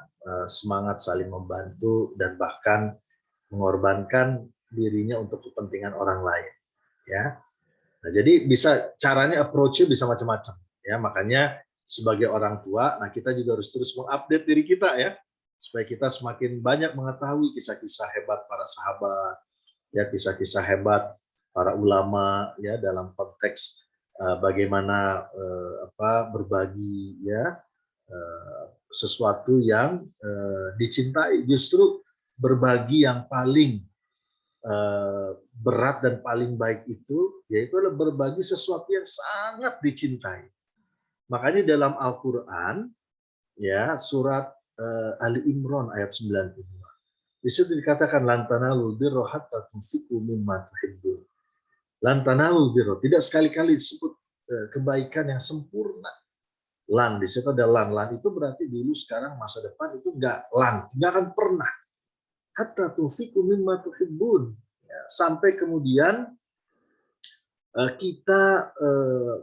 semangat saling membantu dan bahkan mengorbankan dirinya untuk kepentingan orang lain, ya. Nah, jadi bisa caranya approach-nya bisa macam-macam, ya. Makanya sebagai orang tua, nah kita juga harus terus mengupdate diri kita ya, supaya kita semakin banyak mengetahui kisah-kisah hebat para sahabat, ya, kisah-kisah hebat para ulama ya dalam konteks bagaimana berbagi ya sesuatu yang dicintai. Justru berbagi yang paling berat dan paling baik itu yaitu adalah berbagi sesuatu yang sangat dicintai. Makanya dalam Al-Qur'an ya surat Ali Imran ayat 92 di situ dikatakan lan tanalul birra hatta tunfiqu mimma tuhibbun. Lan tanalul birra, tidak sekali-kali disebut kebaikan yang sempurna. Lan di situ ada lan. Lan itu berarti dulu, sekarang, masa depan itu enggak lan, enggak akan pernah. Hatta tunfiqu mimma tuhibbun. Ya, sampai kemudian kita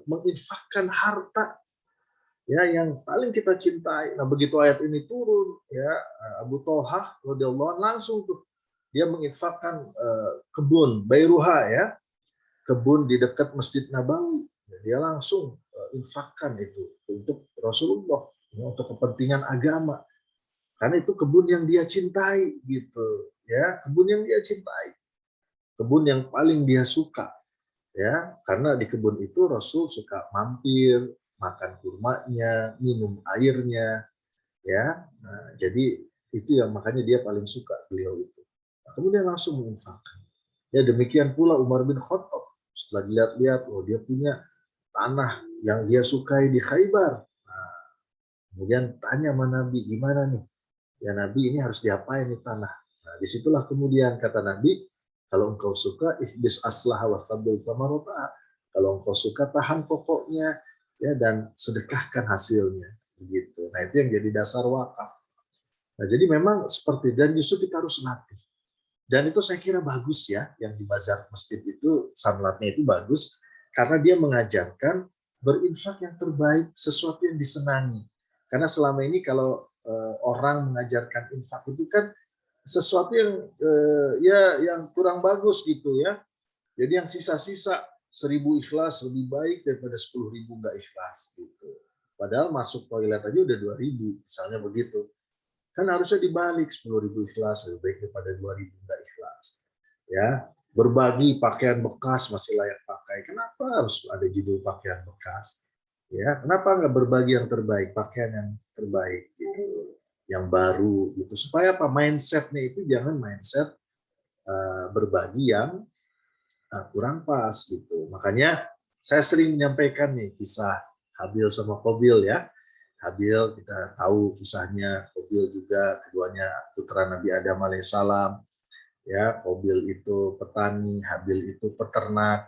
menginfakkan harta ya yang paling kita cintai. Nah, begitu ayat ini turun ya, Abu Thalhah radhiyallahu anhu langsung tuh dia menginfakkan kebun Bairuha ya, kebun di dekat Masjid Nabawi. Dia langsung infakkan itu untuk Rasulullah, ya, untuk kepentingan agama. Karena itu kebun yang dia cintai gitu ya, kebun yang dia cintai. Kebun yang paling dia suka ya, karena di kebun itu Rasul suka mampir, makan kurmanya, minum airnya, ya. Nah, jadi itu yang makanya dia paling suka beliau itu. Kemudian langsung menginfakkan. Ya demikian pula Umar bin Khattab, setelah dilihat-lihat, oh dia punya tanah yang dia sukai di Khaybar. Nah, kemudian tanya sama Nabi, gimana nih? Ya Nabi, ini harus diapain nih tanah? Nah, disitulah kemudian kata Nabi, kalau engkau suka, ihbis aslah wastabil samarota. Kalau engkau suka, tahan pokoknya, ya, dan sedekahkan hasilnya. Begitu. Nah itu yang jadi dasar wakaf. Nah jadi memang seperti, dan justru kita harus latih. Dan itu saya kira bagus ya, yang di bazar masjid itu, sanlatnya itu bagus, karena dia mengajarkan berinfak yang terbaik, sesuatu yang disenangi. Karena selama ini kalau orang mengajarkan infak itu kan sesuatu yang ya yang kurang bagus gitu ya. Jadi yang sisa-sisa 1.000 ikhlas lebih baik daripada 10.000 nggak ikhlas gitu. Padahal masuk toilet aja udah 2.000, misalnya begitu. Kan harusnya dibalik, 10.000 ikhlas lebih baik daripada 2.000 nggak ikhlas. Ya, berbagi pakaian bekas masih layak pakai. Kenapa harus ada judul pakaian bekas? Ya, kenapa nggak berbagi yang terbaik, pakaian yang terbaik, gitu, yang baru, gitu. Supaya apa? Mindsetnya itu jangan mindset berbagi yang kurang pas, gitu. Makanya saya sering menyampaikan nih kisah Habil sama Qabil ya. Habil kita tahu kisahnya, Qabil juga keduanya putra Nabi Adam alaihissalam. Ya, Qabil itu petani, Habil itu peternak.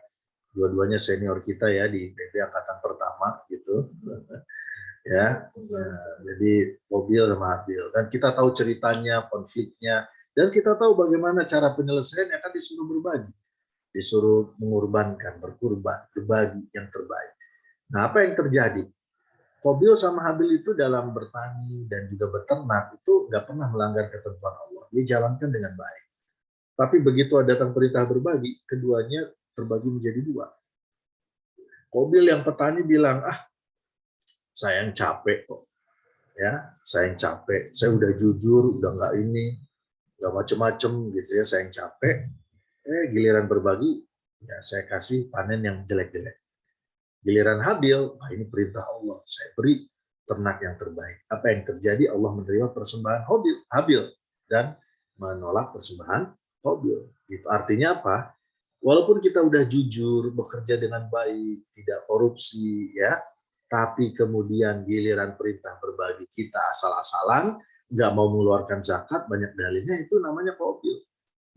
Dua-duanya senior kita ya di IPB angkatan pertama gitu. Ya, jadi Qabil sama Habil. Dan kita tahu ceritanya, konfliknya, dan kita tahu bagaimana cara penyelesaiannya, kan disuruh berbagi, disuruh mengorbankan, berkurban, berbagi yang terbaik. Nah, apa yang terjadi? Qabil sama Habil itu dalam bertani dan juga beternak itu nggak pernah melanggar ketentuan Allah. Dia jalankan dengan baik. Tapi begitu ada datang perintah berbagi, keduanya terbagi menjadi dua. Qabil yang petani bilang, saya yang capek kok. Ya, saya yang capek. Saya udah jujur, udah nggak ini, nggak macem-macem gitu ya. Saya yang capek. Giliran berbagi, ya saya kasih panen yang jelek-jelek. Giliran Habil, ini perintah Allah, saya beri ternak yang terbaik. Apa yang terjadi? Allah menerima persembahan Habil dan menolak persembahan Qabil. Itu artinya apa? Walaupun kita udah jujur, bekerja dengan baik, tidak korupsi, ya, tapi kemudian giliran perintah berbagi kita asal-asalan, nggak mau mengeluarkan zakat, banyak dalilnya, itu namanya Qabil.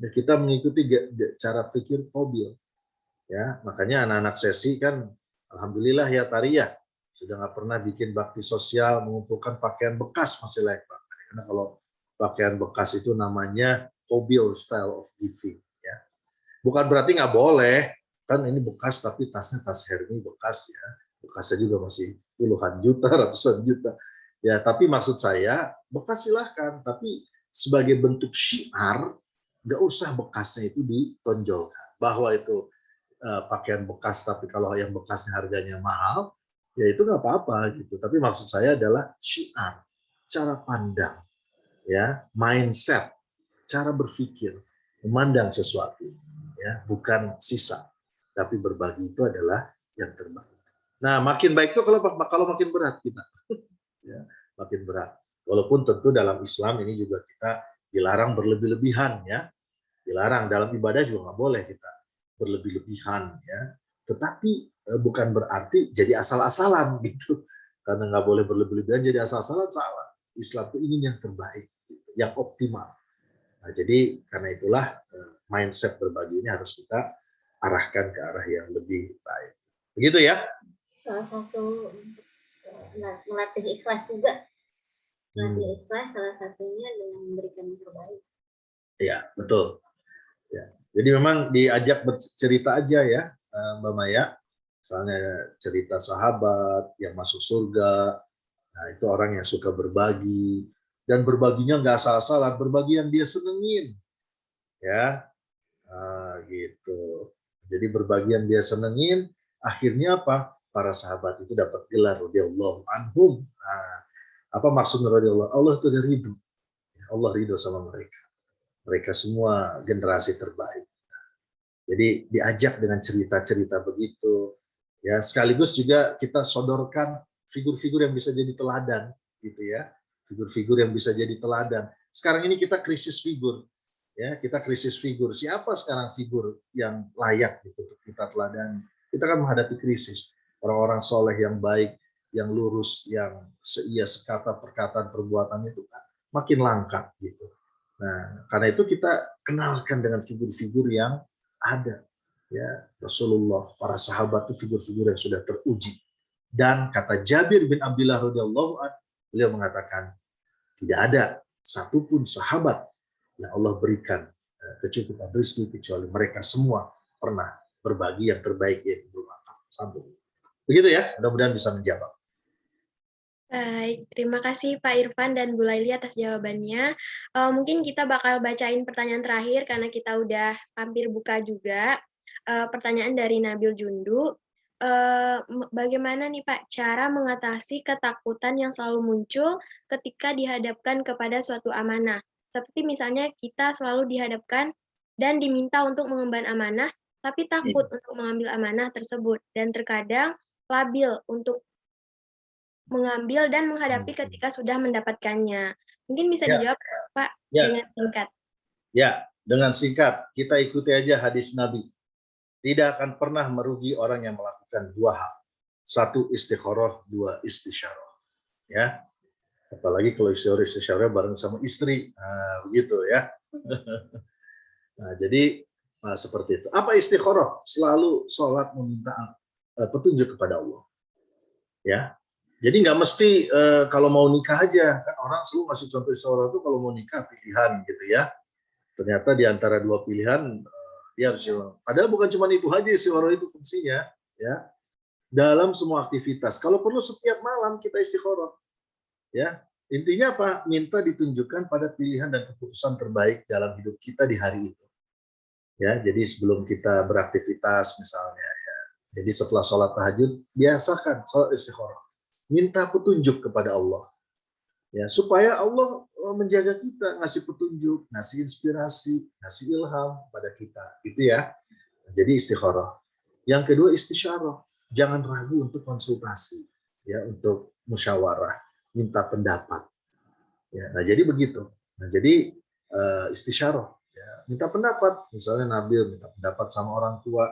Dan kita mengikuti cara pikir Qabil. Ya, makanya anak-anak sesi kan alhamdulillah ya Tariyah sudah nggak pernah bikin bakti sosial mengumpulkan pakaian bekas masih layak pakai. Karena kalau pakaian bekas itu namanya Qabil style of giving. Ya, bukan berarti nggak boleh, kan ini bekas tapi tasnya tas Hermi bekas ya, bekasnya juga masih puluhan juta, ratusan juta. Ya, tapi maksud saya bekas silahkan, tapi sebagai bentuk syiar nggak usah bekasnya itu ditonjolkan bahwa itu pakaian bekas, tapi kalau yang bekasnya harganya mahal, ya itu nggak apa-apa gitu. Tapi maksud saya adalah syiar, cara pandang, ya, mindset, cara berpikir, memandang sesuatu, ya, bukan sisa, tapi berbagi itu adalah yang terbaik. Nah, makin baik itu kalau makin berat kita, ya, makin berat. Walaupun tentu dalam Islam ini juga kita dilarang berlebih-lebihan, ya, dilarang dalam ibadah juga nggak boleh kita berlebih-lebihan ya, tetapi bukan berarti jadi asal-asalan gitu, karena nggak boleh berlebih-lebihan jadi asal-asalan, salah. Islam itu ingin yang terbaik, yang optimal. Nah, jadi karena itulah mindset berbagi ini harus kita arahkan ke arah yang lebih baik, begitu ya. Salah satu melatih ikhlas juga, melatih ikhlas salah satunya dengan memberikan yang terbaik. Ya, betul. Ya. Jadi memang diajak bercerita aja ya, Mbak Maya. Misalnya cerita sahabat yang masuk surga. Nah, itu orang yang suka berbagi. Dan berbaginya nggak asal-asalan, berbagi yang dia senengin. Ya, gitu. Jadi berbagi yang dia senengin, akhirnya apa? Para sahabat itu dapat gelar radhiyallahu anhum. Nah, apa maksud radhiyallahu? Allah itu ada ridho. Allah ridho sama mereka. Mereka semua generasi terbaik. Jadi diajak dengan cerita-cerita begitu, ya, sekaligus juga kita sodorkan figur-figur yang bisa jadi teladan, gitu ya, figur-figur yang bisa jadi teladan. Sekarang ini kita krisis figur, Ya, kita krisis figur. Siapa sekarang figur yang layak gitu untuk kita teladani? Kita kan menghadapi krisis. Orang-orang soleh yang baik, yang lurus, yang seia sekata perkataan perbuatan itu kan makin langka gitu. Nah, karena itu kita kenalkan dengan figur-figur yang ada. Ya, Rasulullah, para sahabat itu figur-figur yang sudah teruji. Dan kata Jabir bin Abdullah radhiyallahu anhu, beliau mengatakan tidak ada satupun sahabat yang Allah berikan kecukupan rezeki kecuali mereka semua pernah berbagi yang terbaik, yaitu berwakaf. Sambung. Begitu ya, mudah-mudahan bisa menjawab. Baik, terima kasih Pak Irfan dan Bu Laili atas jawabannya. Mungkin kita bakal bacain pertanyaan terakhir karena kita udah hampir buka juga. Pertanyaan dari Nabil Jundu. Bagaimana nih Pak cara mengatasi ketakutan yang selalu muncul ketika dihadapkan kepada suatu amanah? Seperti misalnya kita selalu dihadapkan dan diminta untuk mengemban amanah, tapi takut untuk mengambil amanah tersebut dan terkadang labil untuk mengambil dan menghadapi ketika sudah mendapatkannya. Mungkin bisa dijawab Pak dengan singkat. Ya, dengan singkat kita ikuti aja hadis Nabi. Tidak akan pernah merugi orang yang melakukan dua hal. Satu istikharah, dua istisyarah. Ya. Apalagi kalau istisyarah bareng sama istri. Nah, begitu ya. Nah, jadi seperti itu. Apa istikharah? Selalu sholat meminta petunjuk kepada Allah. Ya. Jadi nggak mesti kalau mau nikah aja. Kan orang selalu ngasih contoh istikharah itu kalau mau nikah pilihan gitu ya. Ternyata di antara dua pilihan dia harus, padahal bukan cuma itu aja istikharah itu fungsinya, ya. Dalam semua aktivitas. Kalau perlu setiap malam kita istikharah. Ya. Intinya apa? Minta ditunjukkan pada pilihan dan keputusan terbaik dalam hidup kita di hari itu. Ya, jadi sebelum kita beraktivitas misalnya ya. Jadi setelah sholat tahajud, biasakan sholat istikharah. Minta petunjuk kepada Allah. Ya, supaya Allah menjaga kita, ngasih petunjuk, ngasih inspirasi, ngasih ilham pada kita, gitu ya. Jadi istikharah. Yang kedua istisyarah, jangan ragu untuk konsultasi, ya, untuk musyawarah, minta pendapat. Ya, nah jadi begitu. Nah jadi istisyarah, ya, minta pendapat, misalnya Nabil minta pendapat sama orang tua,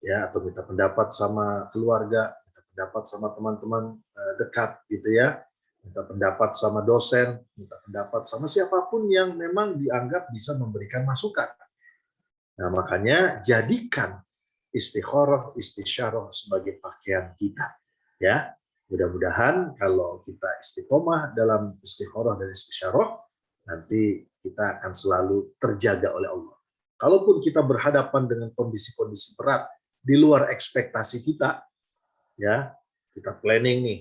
ya, atau minta pendapat sama keluarga, minta pendapat sama teman-teman dekat, gitu ya. Minta pendapat sama dosen, minta pendapat sama siapapun yang memang dianggap bisa memberikan masukan. Nah, makanya jadikan istikharah, istisyarah sebagai pakaian kita. Ya, mudah-mudahan kalau kita istiqomah dalam istikharah dan istisyarah, nanti kita akan selalu terjaga oleh Allah. Kalaupun kita berhadapan dengan kondisi-kondisi berat di luar ekspektasi kita, ya, kita planning nih,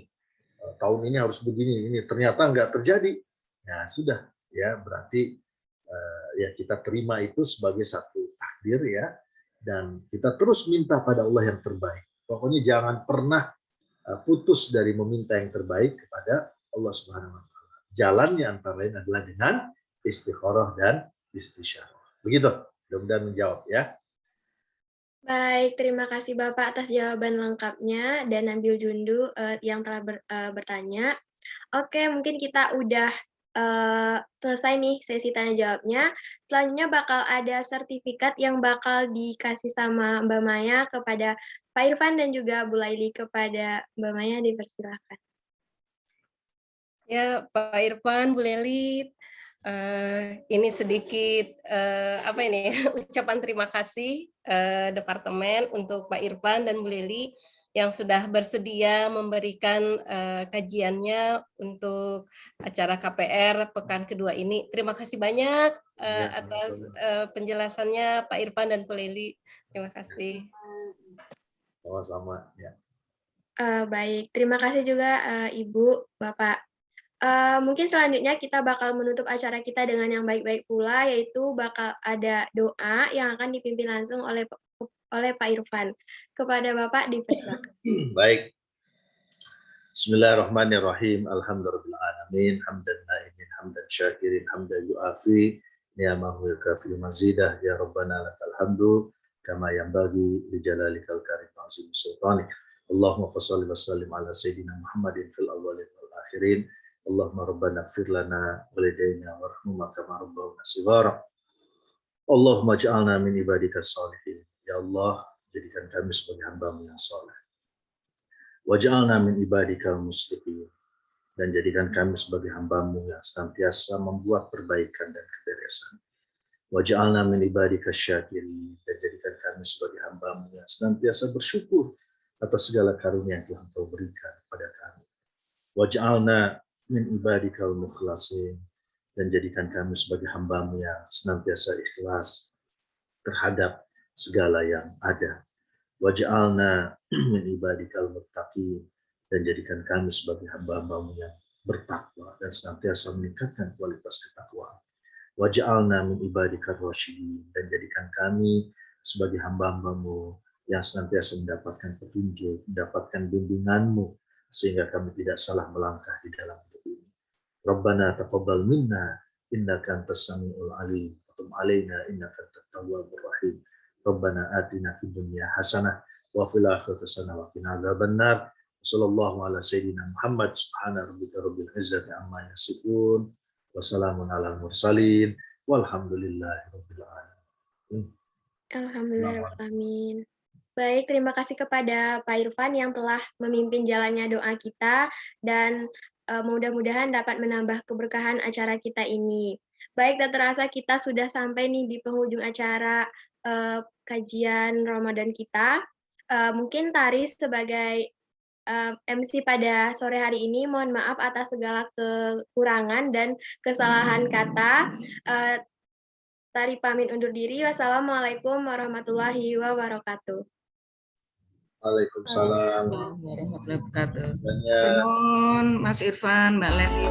tahun ini harus begini, ini ternyata nggak terjadi, ya sudah, ya berarti ya kita terima itu sebagai satu takdir ya, dan kita terus minta pada Allah yang terbaik. Pokoknya jangan pernah putus dari meminta yang terbaik kepada Allah Subhanahu Wa Taala. Jalannya antara lain adalah dengan istikharah dan istisyarah. Begitu, mudah-mudahan menjawab ya. Baik, terima kasih Bapak atas jawaban lengkapnya dan Nabil Jundu yang telah bertanya. Oke, mungkin kita udah selesai nih sesi tanya jawabnya. Selanjutnya bakal ada sertifikat yang bakal dikasih sama Mbak Maya kepada Pak Irfan dan juga Bu Laili. Kepada Mbak Maya dipersilakan. Ya, Pak Irfan, Bu Leli, ini sedikit ucapan terima kasih Departemen untuk Pak Irfan dan Bu Leli yang sudah bersedia memberikan kajiannya untuk acara KPR pekan kedua ini. Terima kasih banyak atas penjelasannya Pak Irfan dan Bu Leli. Terima kasih. Sama-sama ya. Baik, terima kasih juga Ibu, Bapak. Mungkin selanjutnya kita bakal menutup acara kita dengan yang baik-baik pula, yaitu bakal ada doa yang akan dipimpin langsung oleh Pak Irfan. Kepada Bapak dipersilakan. Baik. Bismillahirrahmanirrahim. Alhamdulillahirrahmanirrahim. Hamdan na'imin, hamdan syakirin, hamdan yu'afi, ni'amahu yukafi mazidah, ya Rabbana lakal hamdu, kama yanbaghi li jalalikal karim azim sultanik. Allahumma fassalli wa sallim ala sayyidina Muhammadin fil awwalin wal akhirin. Allahumma rabbana ighfir lana walidayna warhamhuma kama rabbawna shighara. Allahumma ja'alna min ibadika sholihin. Ya Allah, jadikan kami sebagai hamba-Mu yang soleh. Waj'alna min ibadika muslimin. Dan jadikan kami sebagai hamba-Mu yang senantiasa membuat perbaikan dan keberesan. Waj'alna min ibadika syakirin. Dan jadikan kami sebagai hamba-Mu yang senantiasa bersyukur atas segala karunia yang telah Engkau berikan kepada kami. Waj'alna min ibadikal mukhlasin. Dan jadikan kami sebagai hamba-Mu yang senantiasa ikhlas terhadap segala yang ada. Waj'alna min ibadikal muttaqin. Dan jadikan kami sebagai hamba-hamba-Mu yang bertakwa dan senantiasa meningkatkan kualitas ketakwaan. Waj'alna min ibadikar rasyidin. Dan jadikan kami sebagai hamba-hamba-Mu yang senantiasa mendapatkan petunjuk, mendapatkan bimbingan-Mu, sehingga kami tidak salah melangkah di dalam hidup ini. Rabbana taqabbal minna innaka antas samiul alim wa tub alaina innaka antat tawwabur rahim. Rabbana atina fid dunya hasanah wa fil akhirati hasanah wa qina adzabannar. Sallallahu ala sayyidina Muhammad subhana rabbika rabbil izzati amma yasifun wa salamun alal mursalin walhamdulillahi rabbil alamin. Alhamdulillahirrahmanirrahim. Baik, terima kasih kepada Pak Irfan yang telah memimpin jalannya doa kita dan mudah-mudahan dapat menambah keberkahan acara kita ini. Baik, tak terasa kita sudah sampai nih di penghujung acara kajian Ramadan kita. Mungkin Tari sebagai MC pada sore hari ini, mohon maaf atas segala kekurangan dan kesalahan kata. Tari pamit undur diri. Wassalamualaikum warahmatullahi wabarakatuh. Waalaikumsalam. Warahmatullahi wabarakatuh. Banyak. Nuhun, Mas Irfan, Mbak Leti.